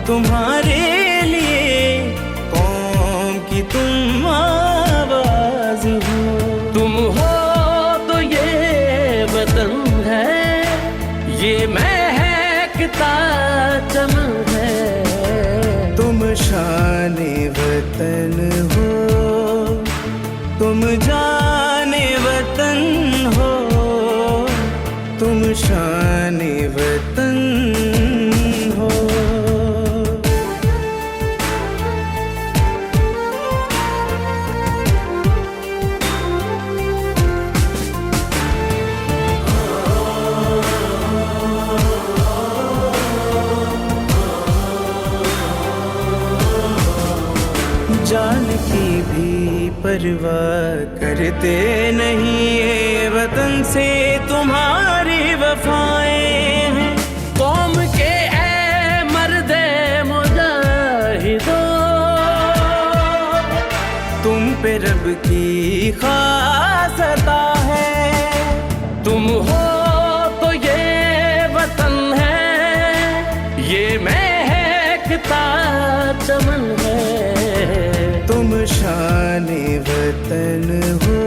तुम्हारे लिए कौम की तुम आवाज हो। तुम हो तो ये वतन है, ये महकता चमन है। तुम शाने वतन हो, तुम जाने वतन हो, तुम शाने वतन हो। जान की भी परवाह करते नहीं ये वतन से तुम्हारी वफाएं हैं। कौम के ए मर्दे मुजाहिदो, तुम पे रब की खास अता है। तुम हो तो ये वतन है, ये महकता चमन है। तुम शाने वतन हो,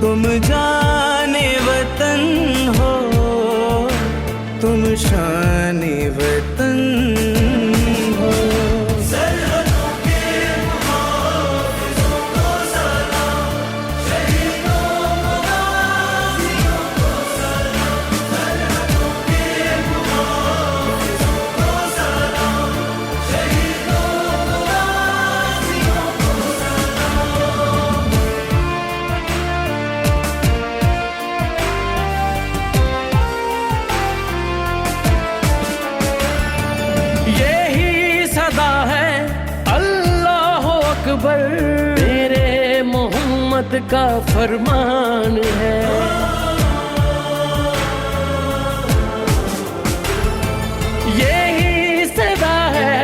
तुम जाने वतन हो, तुम शाने वतन हो। सरहदों के मुहाफिजों को सलाम, शहीदों को गाज़ियों को सलाम। सरहदों के मुहाफिजों को सलाम, शहीदों को गाज़ियों को सलाम। यही सदा है अल्लाह अकबर, मेरे मोहम्मद का फरमान है। यही सदा है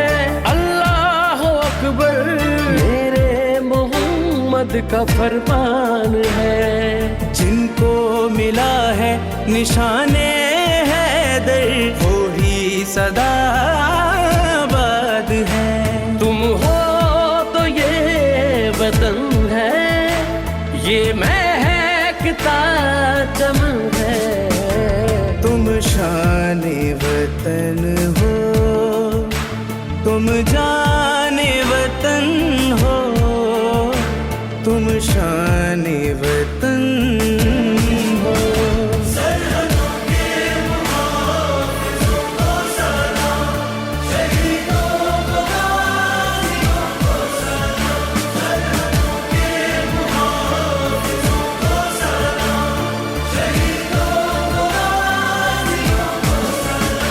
अल्लाह अकबर, मेरे मोहम्मद का फरमान है। जिनको मिला है निशाने हैदर, वो ही सदा आबाद है। तुम हो तो ये वतन है, ये महकता चमन है। तुम शाने वतन हो, तुम जाने वतन हो, तुम शाने वतन हो। सरहदों के मुहाफिजों को सलाम, शहीदों को गाज़ियों को सलाम। सरहदों के मुहाफिजों को सलाम, शहीदों को गाज़ियों को सलाम।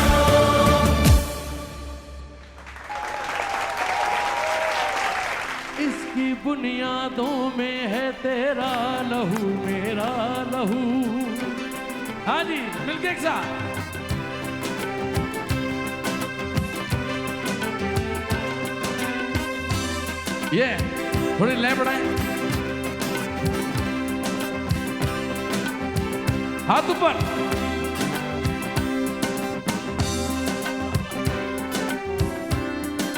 इसकी बुनियादों में है तेरा लहू मेरा लहू। हाँ जी, मिलके एक साथ। ये थोड़ी लय बढ़ाएं, हाथ ऊपर।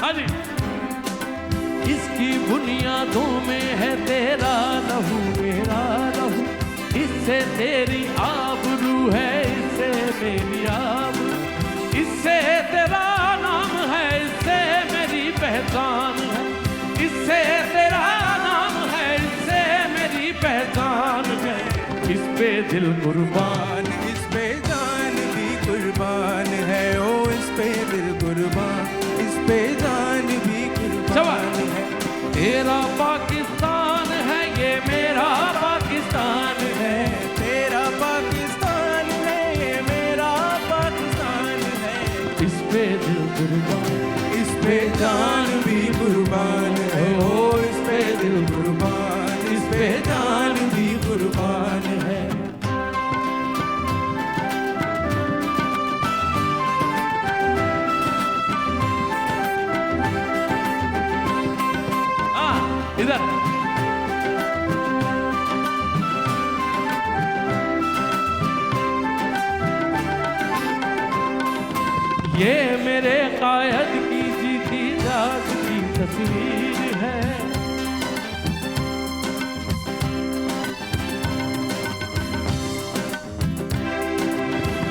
हाँ जी। इसकी बुनियादों में है तेरा लहू मेरा लहू, इससे तेरी आबरू है, इससे मेरी आबरू, इससे तेरा नाम है, इससे मेरी पहचान है। इससे तेरा नाम है, इससे मेरी पहचान है। इस पे दिल कुर्बान, इस पे जान भी कुर्बान है। ओ इस पे दिल कुर्बान, इस पे जान भी कुर्बान है। तेरा पाकिस्तान है, ये मेरा पाकिस्तान है। तेरा पाकिस्तान है, ये मेरा पाकिस्तान है। इस पे दिल कुर्बान, इस पे जान भी कुर्बान है। ओ इस पे दिल कुर्बान, इस पे जान भी कुर्बान है। इधर ये मेरे कायल तस्वीर है।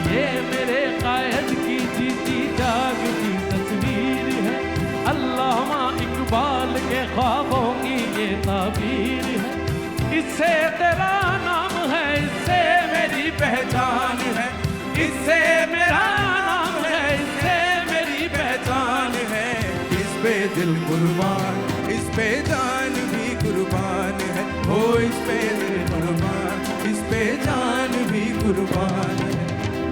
ये मेरे कायद की जीती जागती तस्वीर है। अल्लामा इकबाल के ख्वाबों की ये ताबीर है। इससे तेरा नाम है, इससे मेरी पहचान है, इससे मेरा नाम है, इससे मेरी पहचान है। इस पे दिल कुर्बान, इस पे जान भी कुर्बान है। ओ इस पे दिल कुर्बान, इस पे जान भी कुर्बान है।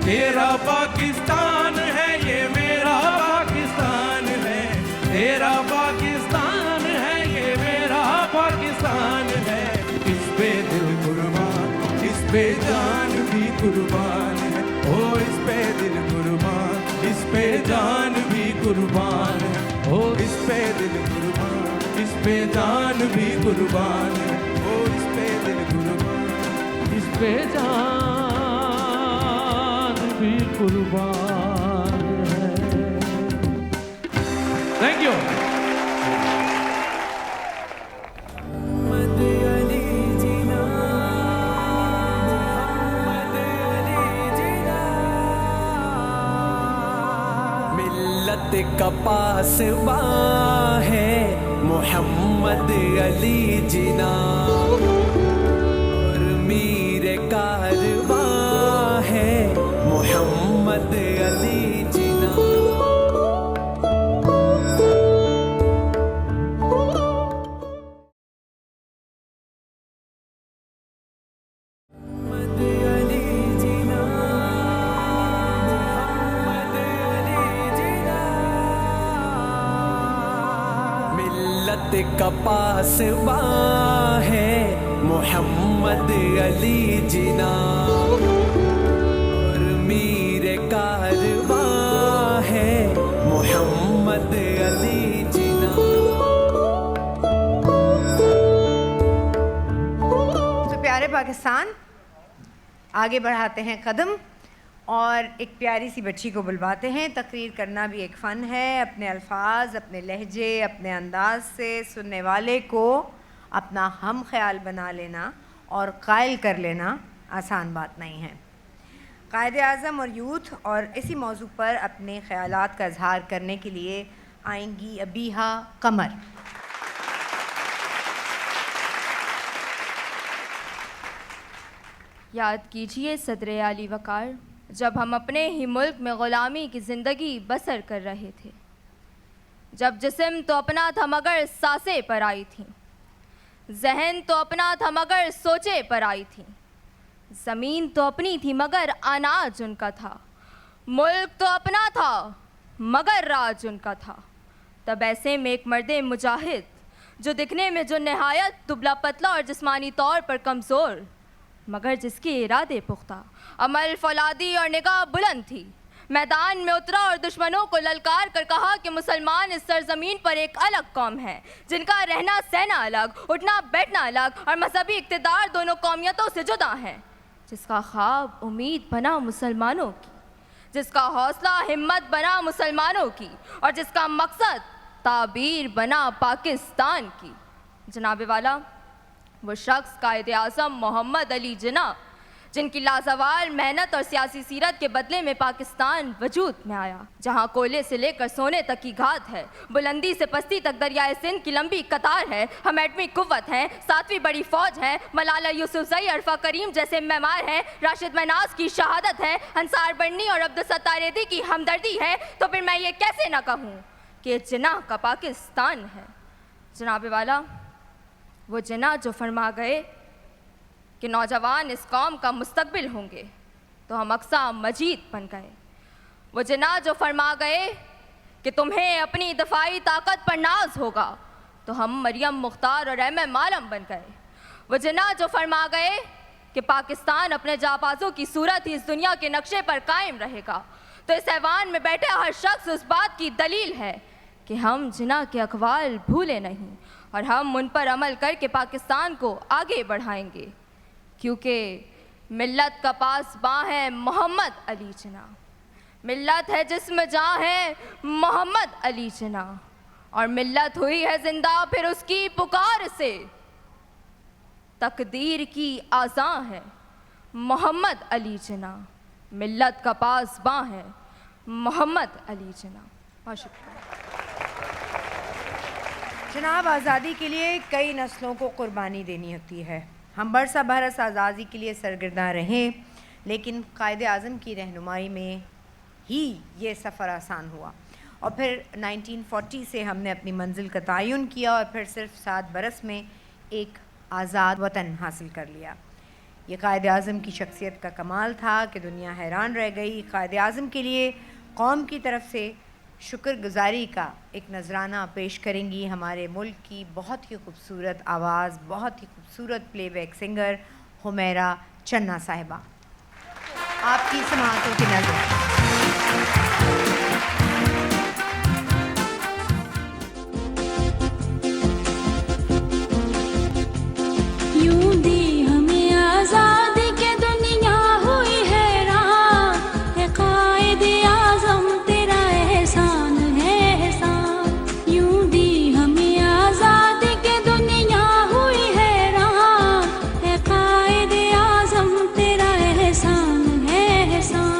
तेरा पाकिस्तान है, ये मेरा पाकिस्तान है। तेरा पाकिस्तान है, ये मेरा पाकिस्तान है। इस पे दिल कुर्बान, इस पे जान भी कुर्बान है। ओ इस पे दिल कुर्बान, इस पे जान भी कुर्बान है। ओ इस पे दिल कुर्बान, इस पे जान भी कुर्बान है। ओ इस पे दिल कुर्बान, इस पे जान भी कुर्बान है। Thank you. मिल्लत का पासबा है मोहम्मद अली जिना, और मीर कारवा है मोहम्मद अली जिना। मिल्लत का पासबा है मोहम्मद अली जिना, और मीर कारवा है मोहम्मद अली जिना। तो प्यारे पाकिस्तान, आगे बढ़ाते हैं कदम और एक प्यारी सी बच्ची को बुलवाते हैं। तकरीर करना भी एक फ़न है। अपने अल्फाज, अपने लहजे, अपने अंदाज से सुनने वाले को अपना हम ख्याल बना लेना और कायल कर लेना आसान बात नहीं है। कायदे आज़म और यूथ और इसी मौजू पर अपने ख्यालात का इजहार करने के लिए आएंगी अबीहा कमर। याद कीजिए सदरे आली वकार, जब हम अपने ही मुल्क में ग़ुलामी की ज़िंदगी बसर कर रहे थे। जब जिस्म तो अपना था मगर सांसें पर आई थीं, जहन तो अपना था मगर सोचे पर आई थीं, ज़मीन तो अपनी थी मगर अनाज उनका था, मुल्क तो अपना था मगर राज उनका था। तब ऐसे में एक मर्द मुजाहिद, जो दिखने में जो नहायत दुबला पतला और जिस्मानी तौर पर कमज़ोर, मगर जिसके इरादे पुख्ता, अमल फौलादी और निगाह बुलंद थी, मैदान में उतरा और दुश्मनों को ललकार कर कहा कि मुसलमान इस सरजमीन पर एक अलग कौम है, जिनका रहना सहना अलग, उठना बैठना अलग और मजहबी इक़्तिदार दोनों कौमियतों से जुदा है। जिसका ख्वाब उम्मीद बना मुसलमानों की, जिसका हौसला हिम्मत बना मुसलमानों की, और जिसका मकसद ताबीर बना पाकिस्तान की। जनाबे वाला, वो शख्स कायदे आज़म मोहम्मद अली जिन्ना, जिनकी लाजवाल मेहनत और सियासी सीरत के बदले में पाकिस्तान वजूद में आया, जहाँ कोयले से लेकर सोने तक की घात है, बुलंदी से पस्ती तक दरियाए सिंध की लंबी कतार है, हम एटमी कुव्वत हैं, 7वीं बड़ी फौज है, मलाला यूसुफजई, अरफा करीम जैसे मेमार हैं, राशिद मनास की शहादत है, अंसार बन्नी और अब्दुल सत्तार रेदी की हमदर्दी है, तो फिर मैं ये कैसे ना कहूँ कि जिन्ना का पाकिस्तान है। जनाबे वाला, वो जिन्ना जो फरमा गए कि नौजवान इस कौम का मुस्तकबिल होंगे, तो हम अक्सा मजीद बन गए। वो जिन्ना जो फरमा गए कि तुम्हें अपनी दफाई ताकत पर नाज होगा, तो हम मरियम मुख्तार और एम आलम बन गए। वो जिन्ना जो फरमा गए कि पाकिस्तान अपने जाबाजों की सूरत ही इस दुनिया के नक्शे पर कायम रहेगा, तो इस ऐवान में बैठे हर शख्स उस बात की दलील है कि हम जिन्ना के अक़वाल भूले नहीं और हम उन पर अमल करके पाकिस्तान को आगे बढ़ाएंगे, क्योंकि मिल्लत का पासबां है मोहम्मद अली जिन्ना। मिल्लत है जिसमें जहाँ है मोहम्मद अली जिन्ना, और मिल्लत हुई है जिंदा फिर उसकी पुकार से। तकदीर की आज़ां है मोहम्मद अली जिना, मिल्लत का पासबां है मोहम्मद अली जिना। बहुत शुक्रिया जनाब। आज़ादी के लिए कई नस्लों को कुर्बानी देनी होती है। हम बरसा बरस आज़ादी के लिए सरगर्दा रहें, लेकिन कायदे आज़म की रहनुमाई में ही ये सफ़र आसान हुआ। और फिर 1940 से हमने अपनी मंजिल का तयन किया और फिर सिर्फ 7 बरस में एक आज़ाद वतन हासिल कर लिया। ये कायदे आज़म की शख्सियत का कमाल था कि दुनिया हैरान रह गई। कायदे आज़म के लिए कौम की तरफ से शुक्रगुजारी का एक नजराना पेश करेंगी हमारे मुल्क की बहुत ही खूबसूरत आवाज़, बहुत ही खूबसूरत प्लेबैक सिंगर हुमैरा चन्ना साहिबा। आपकी समाअतों की नज़र। यूं दी हमें आज़ादी के दुनिया हुई हैरान, है कायदे आज़म तेरा एहसान है एहसान। यूं दी हमें आज़ादी के दुनिया हुई हैरान, है कायदे आज़म तेरा एहसान है एहसान।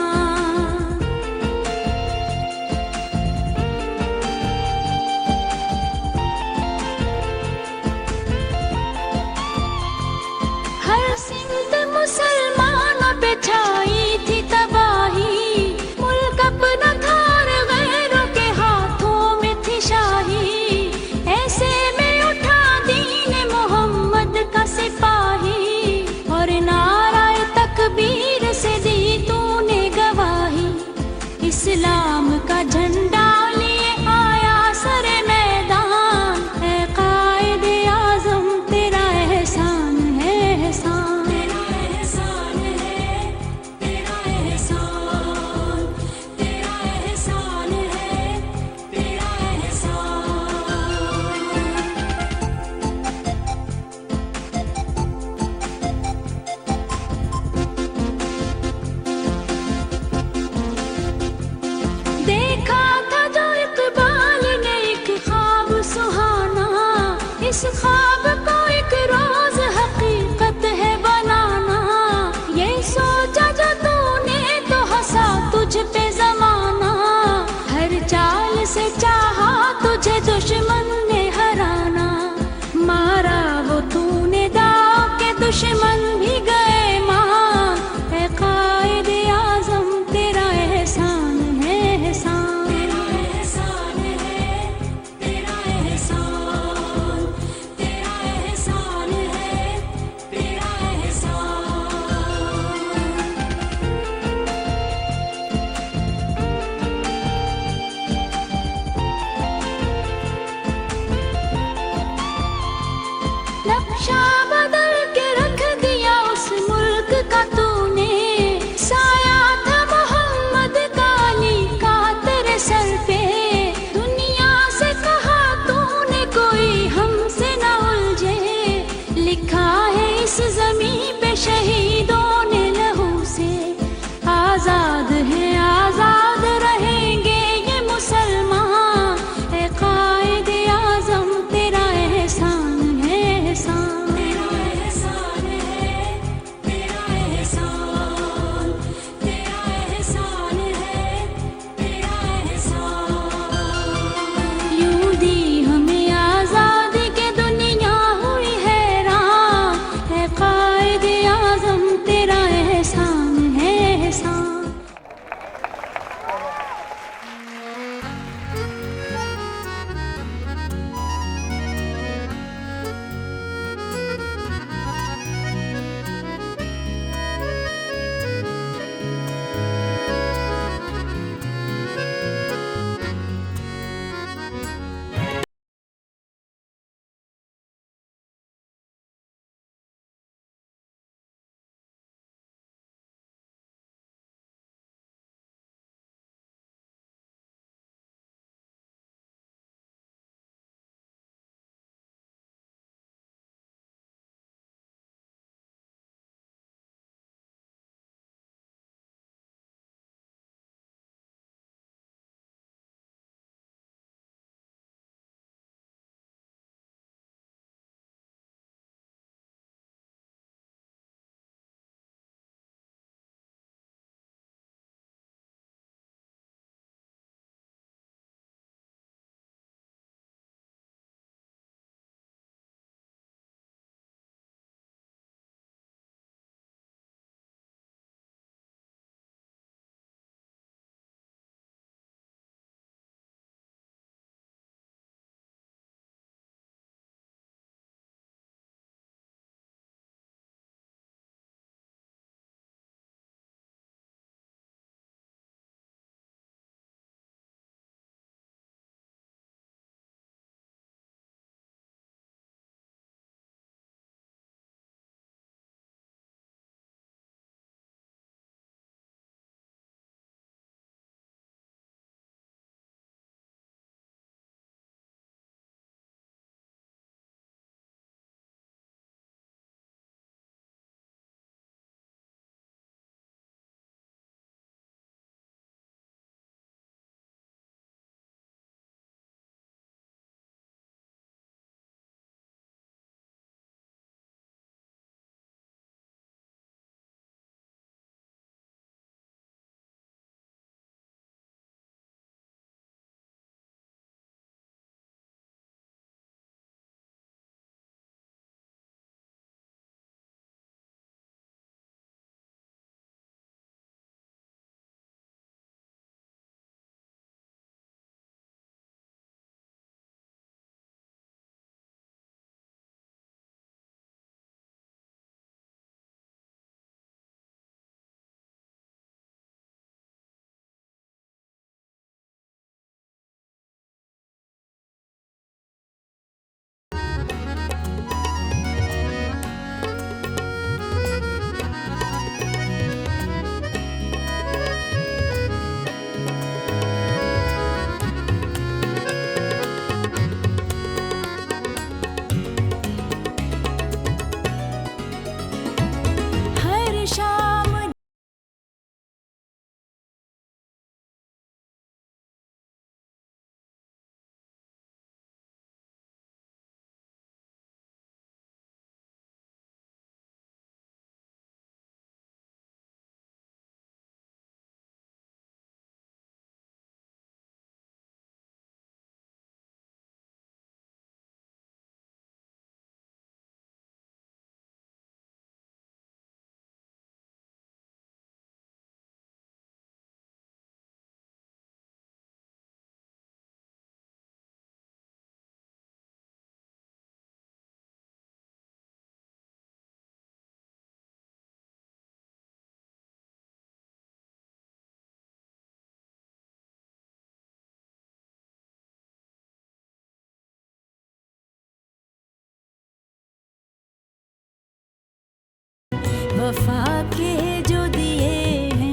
वफा के जो दिए हैं।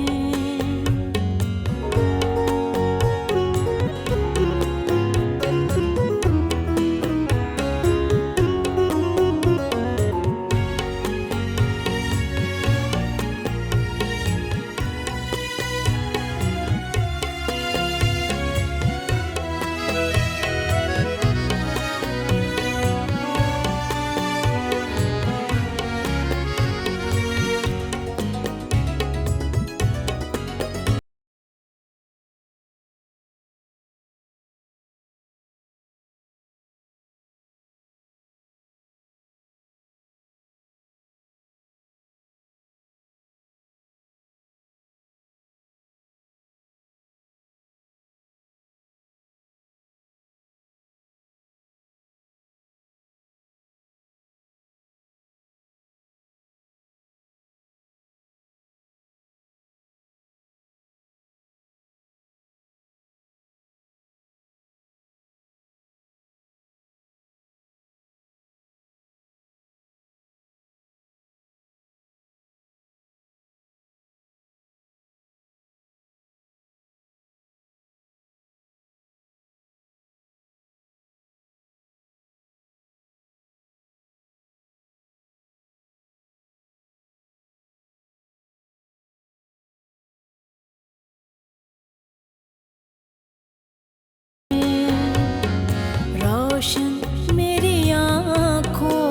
रोशन मेरी आँखों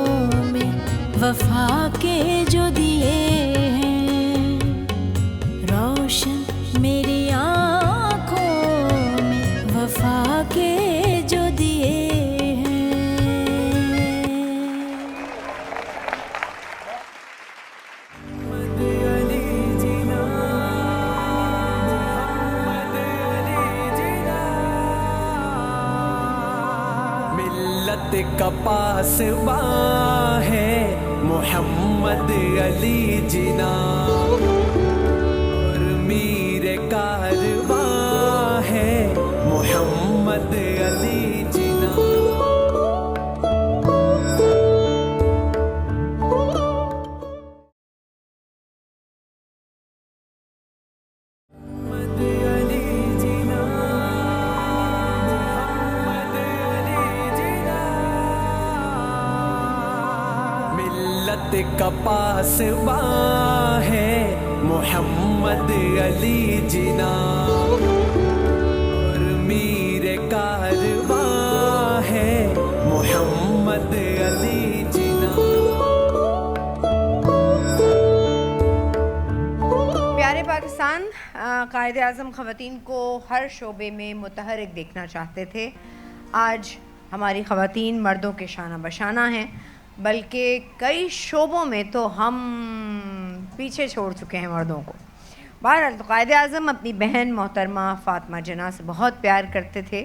में वफा के जो दिए हैं। रोशन मेरी आँखों में वफा के जो दिए का पासबा है मोहम्मद अली जिना और मीर कारवा है मोहम्मद अली जिना। का पासबा है मोहम्मद अली जिना और मीर कारवा है मोहम्मद अली जिना। प्यारे पाकिस्तान, कायदे आज़म ख़वातीन को हर शोबे में मुतहरिक देखना चाहते थे। आज हमारी ख़वातीन मर्दों के शाना बशाना हैं, बल्कि कई शोबों में तो हम पीछे छोड़ चुके हैं मर्दों को। बहरहाल तो कायदे आज़म अपनी बहन मोहतरमा फ़ातिमा जना से बहुत प्यार करते थे।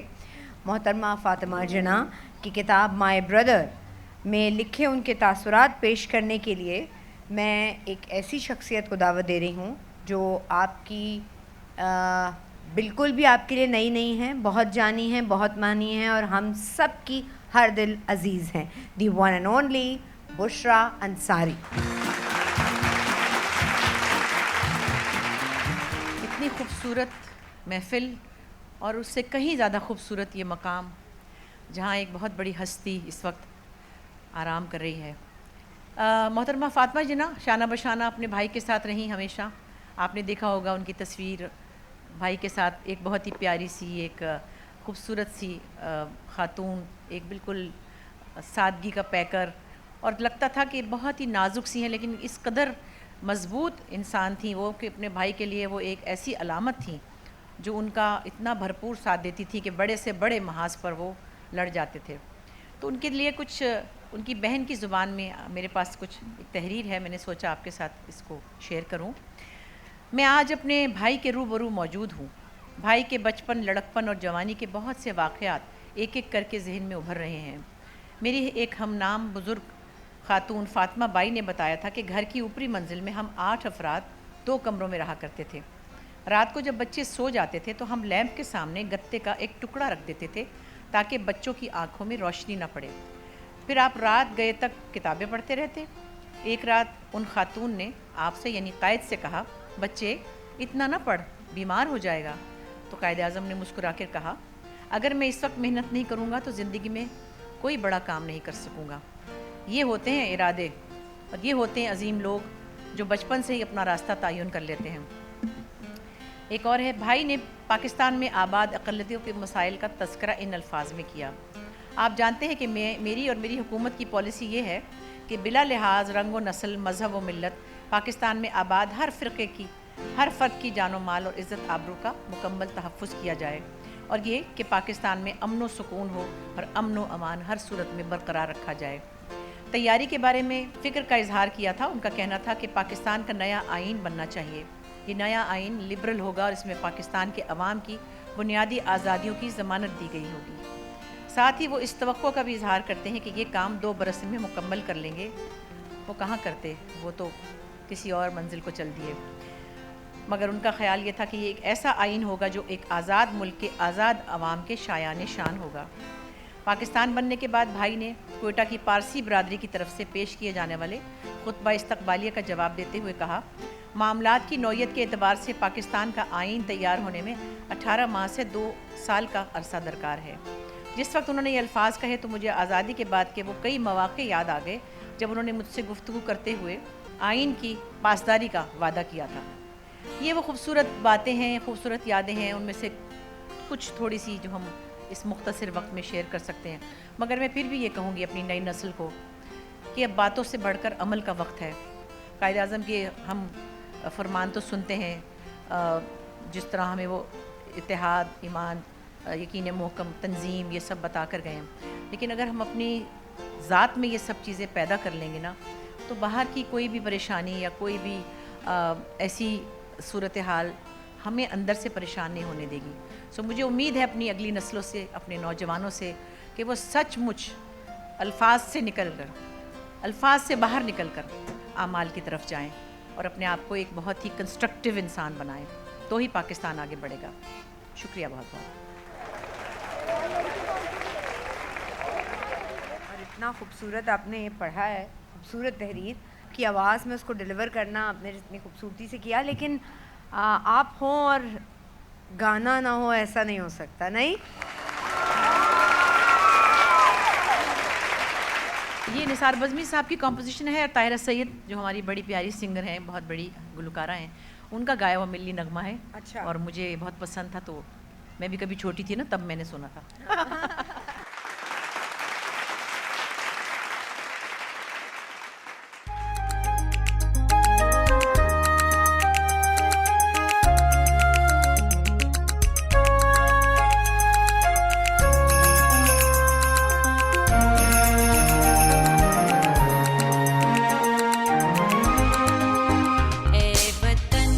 मोहतरमा फ़ातिमा जना की किताब माय ब्रदर में लिखे उनके तासुरात पेश करने के लिए मैं एक ऐसी शख्सियत को दावत दे रही हूँ जो आपकी बिल्कुल भी आपके लिए नई नहीं है, बहुत जानी है, बहुत मानी है और हम सब की हर दिल अजीज़ हैं। The one and only Bushra Ansari. इतनी खूबसूरत महफ़िल और उससे कहीं ज़्यादा खूबसूरत ये मकाम जहाँ एक बहुत बड़ी हस्ती इस वक्त आराम कर रही है। मोहतरमा फ़ातिमा जना शाना बशाना अपने भाई के साथ रहीं हमेशा। आपने देखा होगा उनकी तस्वीर भाई के साथ, एक बहुत ही प्यारी सी, एक खूबसूरत सी ख़ातून, एक बिल्कुल सादगी का पैकर, और लगता था कि बहुत ही नाजुक सी हैं लेकिन इस कदर मज़बूत इंसान थी वो कि अपने भाई के लिए वो एक ऐसी अलामत थी जो उनका इतना भरपूर साथ देती थी कि बड़े से बड़े महाज पर वो लड़ जाते थे। तो उनके लिए कुछ उनकी बहन की ज़ुबान में मेरे पास कुछ एक तहरीर है, मैंने सोचा आपके साथ इसको शेयर करूं। मैं आज अपने भाई के रूबरू मौजूद हूँ। भाई के बचपन, लड़कपन और जवानी के बहुत से वाक़यात एक एक करके जहन में उभर रहे हैं। मेरी एक हमनाम बुज़ुर्ग ख़ातून फ़ातिमा बाई ने बताया था कि घर की ऊपरी मंजिल में हम 8 अफराद 2 कमरों में रहा करते थे। रात को जब बच्चे सो जाते थे तो हम लैंप के सामने गत्ते का एक टुकड़ा रख देते थे ताकि बच्चों की आँखों में रोशनी ना पड़े। फिर आप रात गए तक किताबें पढ़ते रहते। एक रात उन खातून ने आपसे यानी कायद से कहा, बच्चे इतना ना पढ़, बीमार हो जाएगा। तो कायद आज़म ने मुस्कुरा कर कहा, अगर मैं इस वक्त मेहनत नहीं करूँगा तो ज़िंदगी में कोई बड़ा काम नहीं कर सकूँगा। ये होते हैं इरादे और ये होते हैं अजीम लोग जो बचपन से ही अपना रास्ता तयन कर लेते हैं। एक और है, भाई ने पाकिस्तान में आबाद अक़लियतों के मसाइल का तज़किरा इन अल्फाज में किया। आप जानते हैं कि मेरी और मेरी हुकूमत की पॉलिसी ये है कि बिला लिहाज रंग व नस्ल, मज़हब व मिल्लत पाकिस्तान में आबाद हर फ़र्द की जानो माल और इज़्ज़त आबरू का मुकम्मल तहफ़्फ़ुज़ किया जाए और ये कि पाकिस्तान में अमन व सुकून हो और अमन व अमान हर सूरत में बरकरार रखा जाए। तैयारी के बारे में फ़िक्र का इजहार किया था। उनका कहना था कि पाकिस्तान का नया आइन बनना चाहिए। ये नया आइन लिबरल होगा और इसमें पाकिस्तान के अवाम की बुनियादी आज़ादियों की ज़मानत दी गई होगी। साथ ही वो इस तवक्को का भी इजहार करते हैं कि ये काम 2 बरस में मुकम्मल कर लेंगे। वो कहाँ करते, वो तो किसी और मंजिल को चल दिए। मगर उनका ख्याल ये था कि ये एक ऐसा आइन होगा जो एक आज़ाद मुल्क के आज़ाद अवाम के शायान शान होगा। पाकिस्तान बनने के बाद भाई ने कोयटा की पारसी बरादरी की तरफ से पेश किए जाने वाले खुतबा इस्तकबालिया का जवाब देते हुए कहा, मामलात की नौयत के एतबार से पाकिस्तान का आइन तैयार होने में 18 माह से 2 साल का अरसा दरकार है। जिस वक्त उन्होंने ये अल्फाज कहे तो मुझे आज़ादी के बाद के वो कई मौक़े याद आ गए जब उन्होंने मुझसे गुफ्तगू करते हुए आइन की पासदारी का वादा किया था। ये वो खूबसूरत बातें हैं, खूबसूरत यादें हैं, उनमें से कुछ थोड़ी सी जो हम इस मुख्तसर वक्त में शेयर कर सकते हैं। मगर मैं फिर भी ये कहूँगी अपनी नई नस्ल को कि अब बातों से बढ़कर अमल का वक्त है। कायद आज़म के हम फरमान तो सुनते हैं, जिस तरह हमें वो इत्तेहाद, ईमान, यकीन महकम, तंजीम ये सब बता कर गए हैं, लेकिन अगर हम अपनी ज़ात में ये सब चीज़ें पैदा कर लेंगे ना तो बाहर की कोई भी परेशानी या कोई भी ऐसी सूरत हाल हमें अंदर से परेशान नहीं होने देगी। सो मुझे उम्मीद है अपनी अगली नस्लों से, अपने नौजवानों से कि वो सचमुच अल्फाज से बाहर निकल कर आमाल की तरफ जाएं और अपने आप को एक बहुत ही कंस्ट्रक्टिव इंसान बनाएं, तो ही पाकिस्तान आगे बढ़ेगा। शुक्रिया बहुत बहुत। और इतना खूबसूरत आपने पढ़ा है, खूबसूरत तहरीर की आवाज़ में उसको डिलीवर करना आपने जितनी खूबसूरती से किया, लेकिन आप हों और गाना ना हो ऐसा नहीं हो सकता, नहीं? ये निसार बज़मी साहब की कॉम्पोजिशन है और ताहिरा सैयद जो हमारी बड़ी प्यारी सिंगर हैं, बहुत बड़ी गुलकारा हैं, उनका गाया हुआ मिल्ली नगमा है। अच्छा। और मुझे बहुत पसंद था, तो मैं भी कभी छोटी थी ना तब मैंने सुना था। ए वतन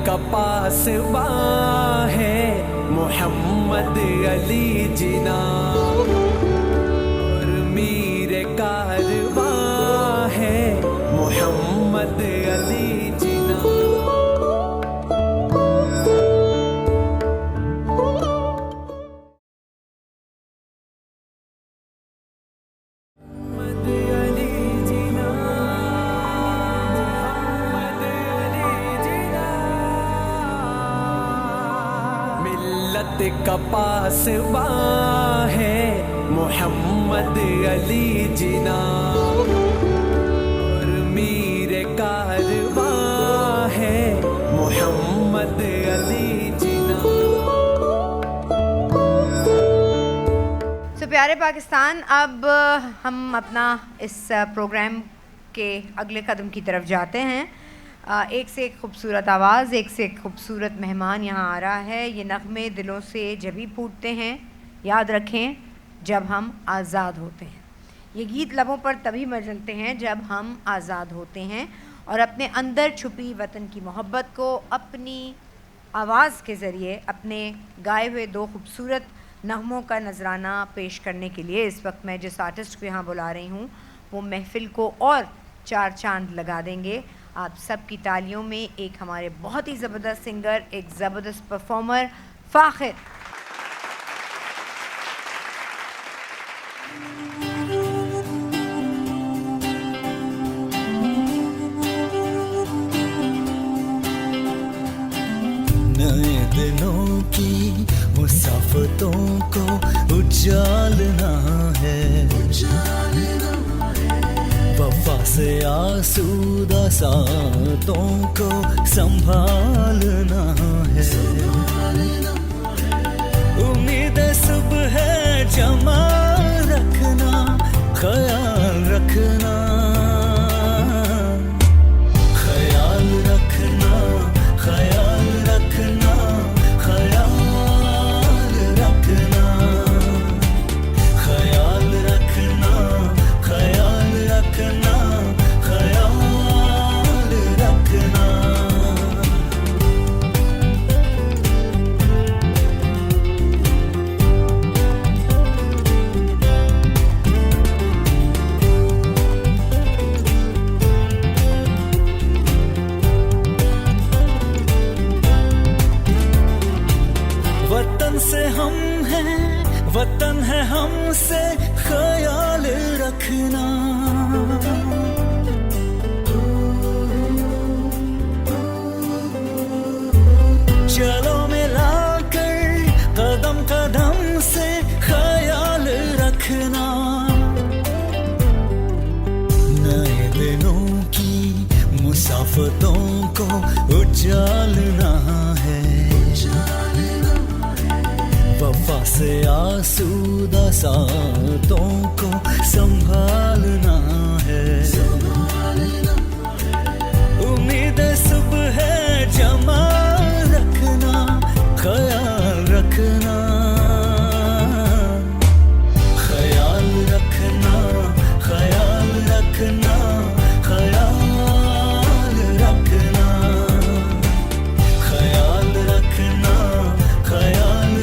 का पासबा है मोहम्मद अली जिना और मीर कारवा है मोहम्मद अली जिना का पासबा है मोहम्मद अली जिना और मीर कारवा है मोहम्मद अली जिना। सो प्यारे पाकिस्तान, अब हम अपना इस प्रोग्राम के अगले कदम की तरफ जाते हैं। एक से एक खूबसूरत आवाज़, एक से एक खूबसूरत मेहमान यहाँ आ रहा है। ये नग़मे दिलों से जभी फूटते हैं, याद रखें जब हम आज़ाद होते हैं। ये गीत लबों पर तभी मचलते हैं जब हम आज़ाद होते हैं और अपने अंदर छुपी वतन की मोहब्बत को अपनी आवाज़ के ज़रिए, अपने गाए हुए दो खूबसूरत नग़मों का नजराना पेश करने के लिए इस वक्त मैं जिस आर्टिस्ट को यहाँ बुला रही हूँ वो महफ़िल को और चार चांद लगा देंगे। आप सब की तालियों में एक हमारे बहुत ही ज़बरदस्त सिंगर, एक ज़बरदस्त परफॉर्मर फ़ाखिर। नए दिनों की मुसाफतों को उजालना है, वफा से आसूदा सातों को संभालना है। उम्मीद सुबह जमा रखना, ख्याल रखना, ख्याल रखना, ख्याल रखना, ख्याल रखना, ख्याल रखना, ख्याल रखना, ख्याल रखना। वतन से हम हैं, वतन है हमसे, ख्याल रखना। चलो मिलाकर कदम कदम से ख्याल रखना। नए दिनों की मुसाफतों को उजालना है, वफा से आसूदा सातों को संभालना है। उम्मीद सुबह जमा रखना, ख्याल रखना, ख्याल रखना, ख्याल रखना, ख्याल रखना, ख्याल रखना, ख्याल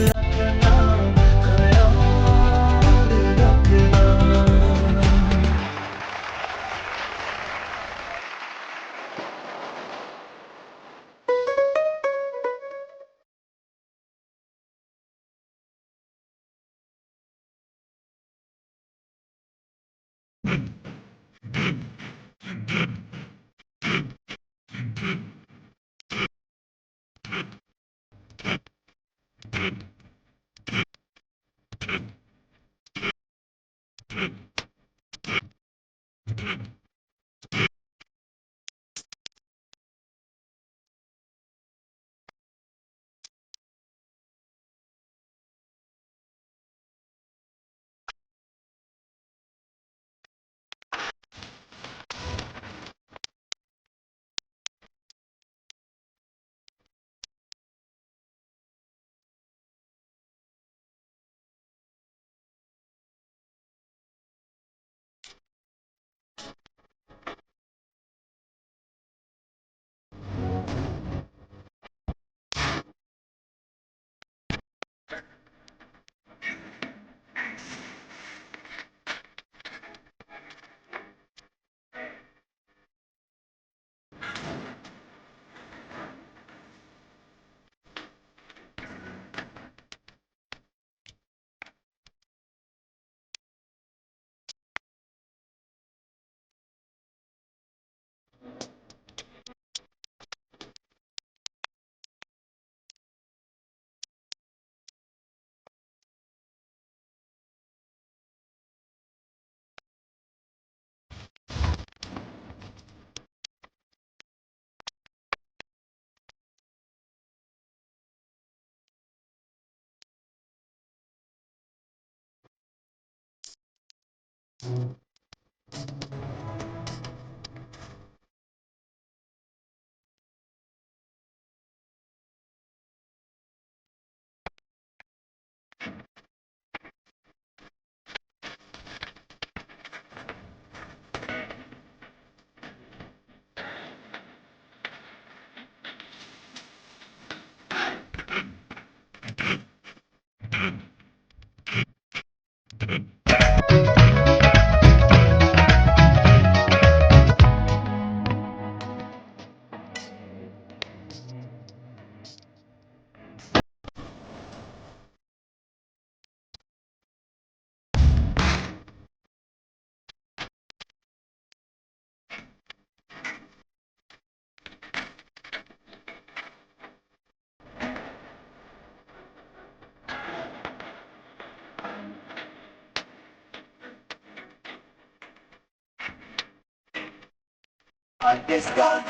Pakistan,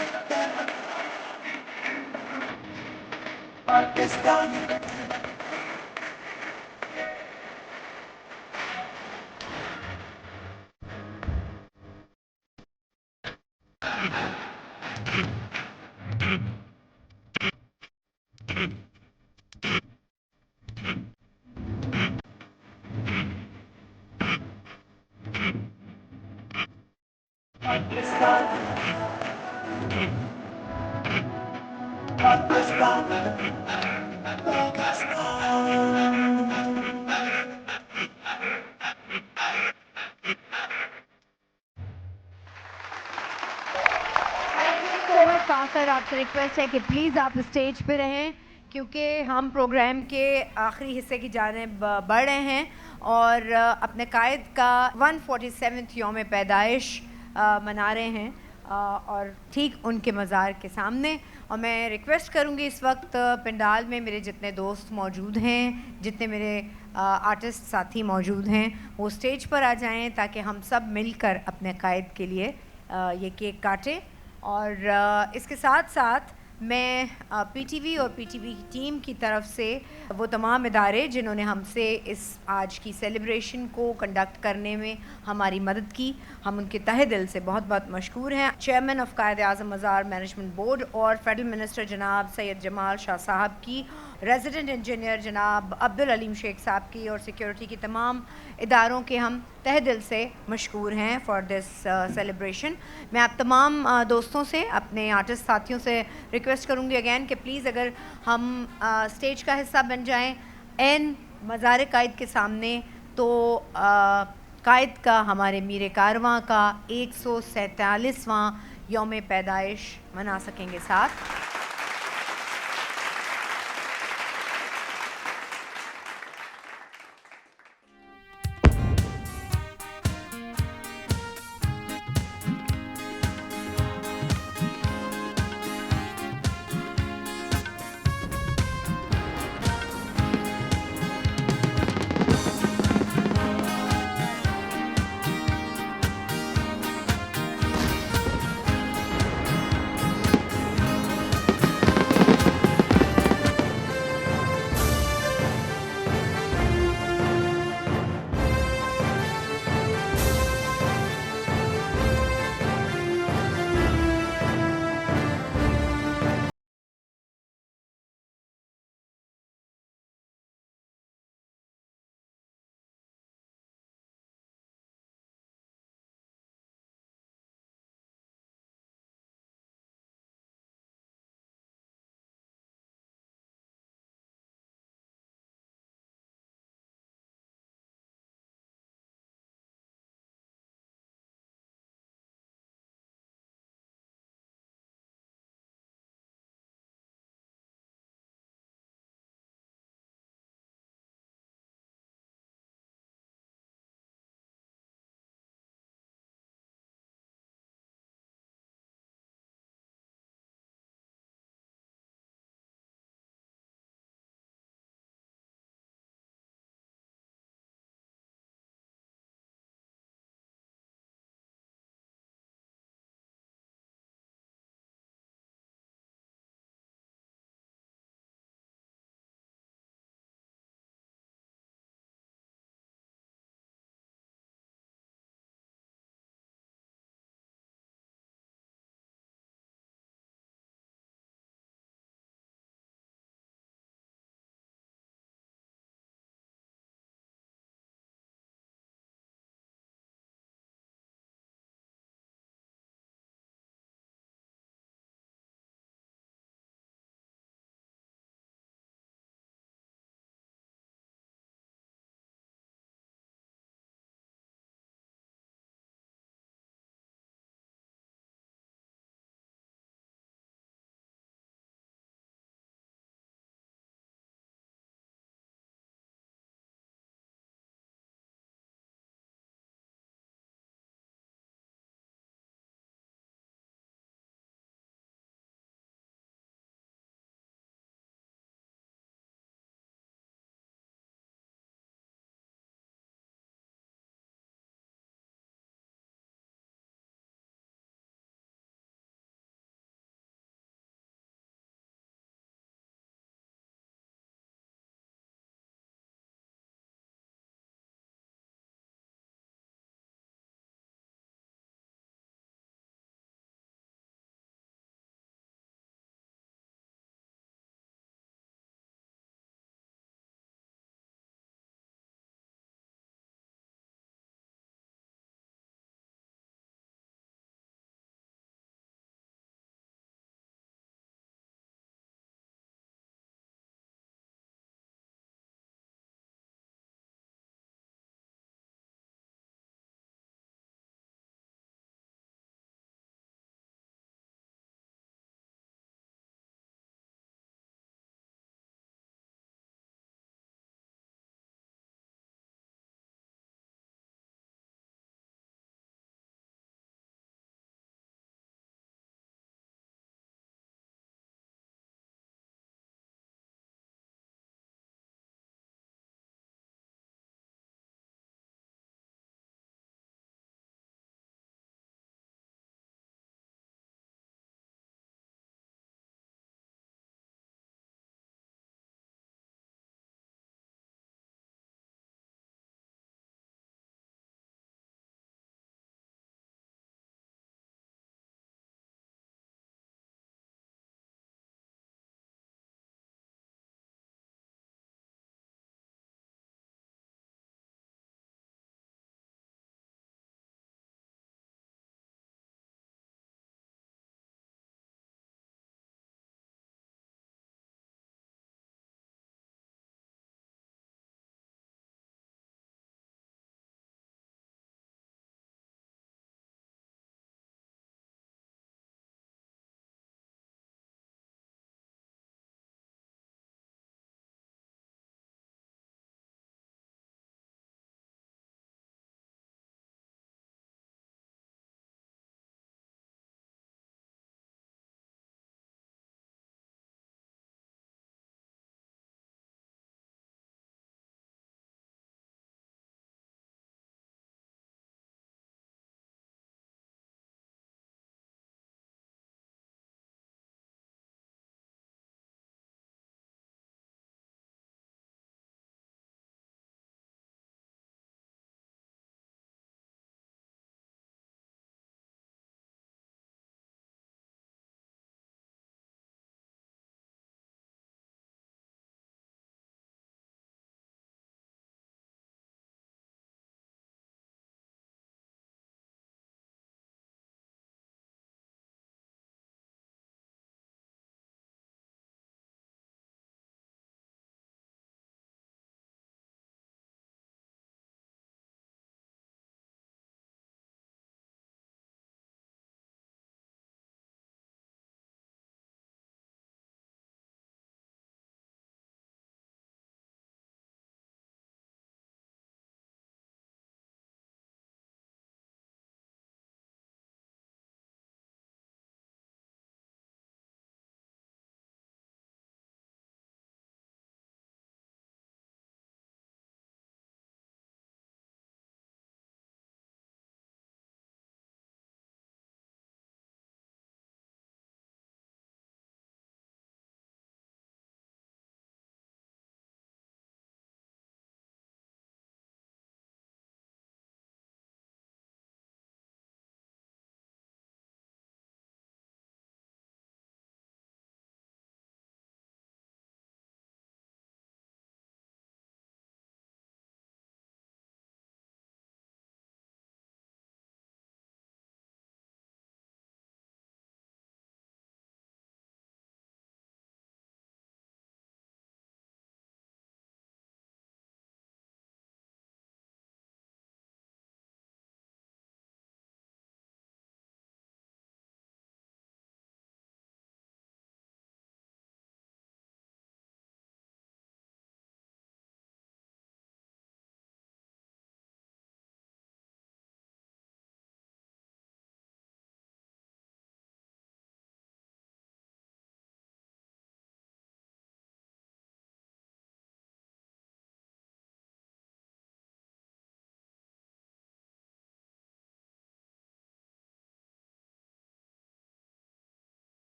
Pakistan. सर आपसे रिक्वेस्ट है कि प्लीज़ आप स्टेज पे रहें, क्योंकि हम प्रोग्राम के आखिरी हिस्से की जानिब बढ़ रहे हैं और अपने कायद का 147वां यौम पैदाइश मना रहे हैं और ठीक उनके मज़ार के सामने। और मैं रिक्वेस्ट करूंगी इस वक्त पंडाल में मेरे जितने दोस्त मौजूद हैं, जितने मेरे आर्टिस्ट साथी मौजूद हैं, वो स्टेज पर आ जाएं ताकि हम सब मिलकर अपने कायद के लिए ये केक काटें। और इसके साथ साथ मैं पीटीवी और पीटीवी की टीम की तरफ से वो तमाम इदारे जिन्होंने हमसे इस आज की सेलिब्रेशन को कंडक्ट करने में हमारी मदद की, हम उनके तहे दिल से बहुत बहुत मशकूर हैं। चेयरमैन ऑफ कायद-ए-आज़म मज़ार मैनेजमेंट बोर्ड और फेडरल मिनिस्टर जनाब सैयद जमाल शाह साहब की, रेजिडेंट इंजीनियर जनाब अब्दुल अलीम शेख साहब की और सिक्योरिटी के तमाम इदारों के हम तहे दिल से मशकूर हैं फॉर दिस सेलिब्रेशन। मैं आप तमाम दोस्तों से, अपने आर्टिस्ट साथियों से रिक्वेस्ट करूँगी अगैन कि प्लीज़ अगर हम स्टेज का हिस्सा बन जाएं एन मज़ार कायद के सामने, तो कायद का, हमारे मीर कारवां का 147वां यौम पैदाइश मना सकेंगे साथ।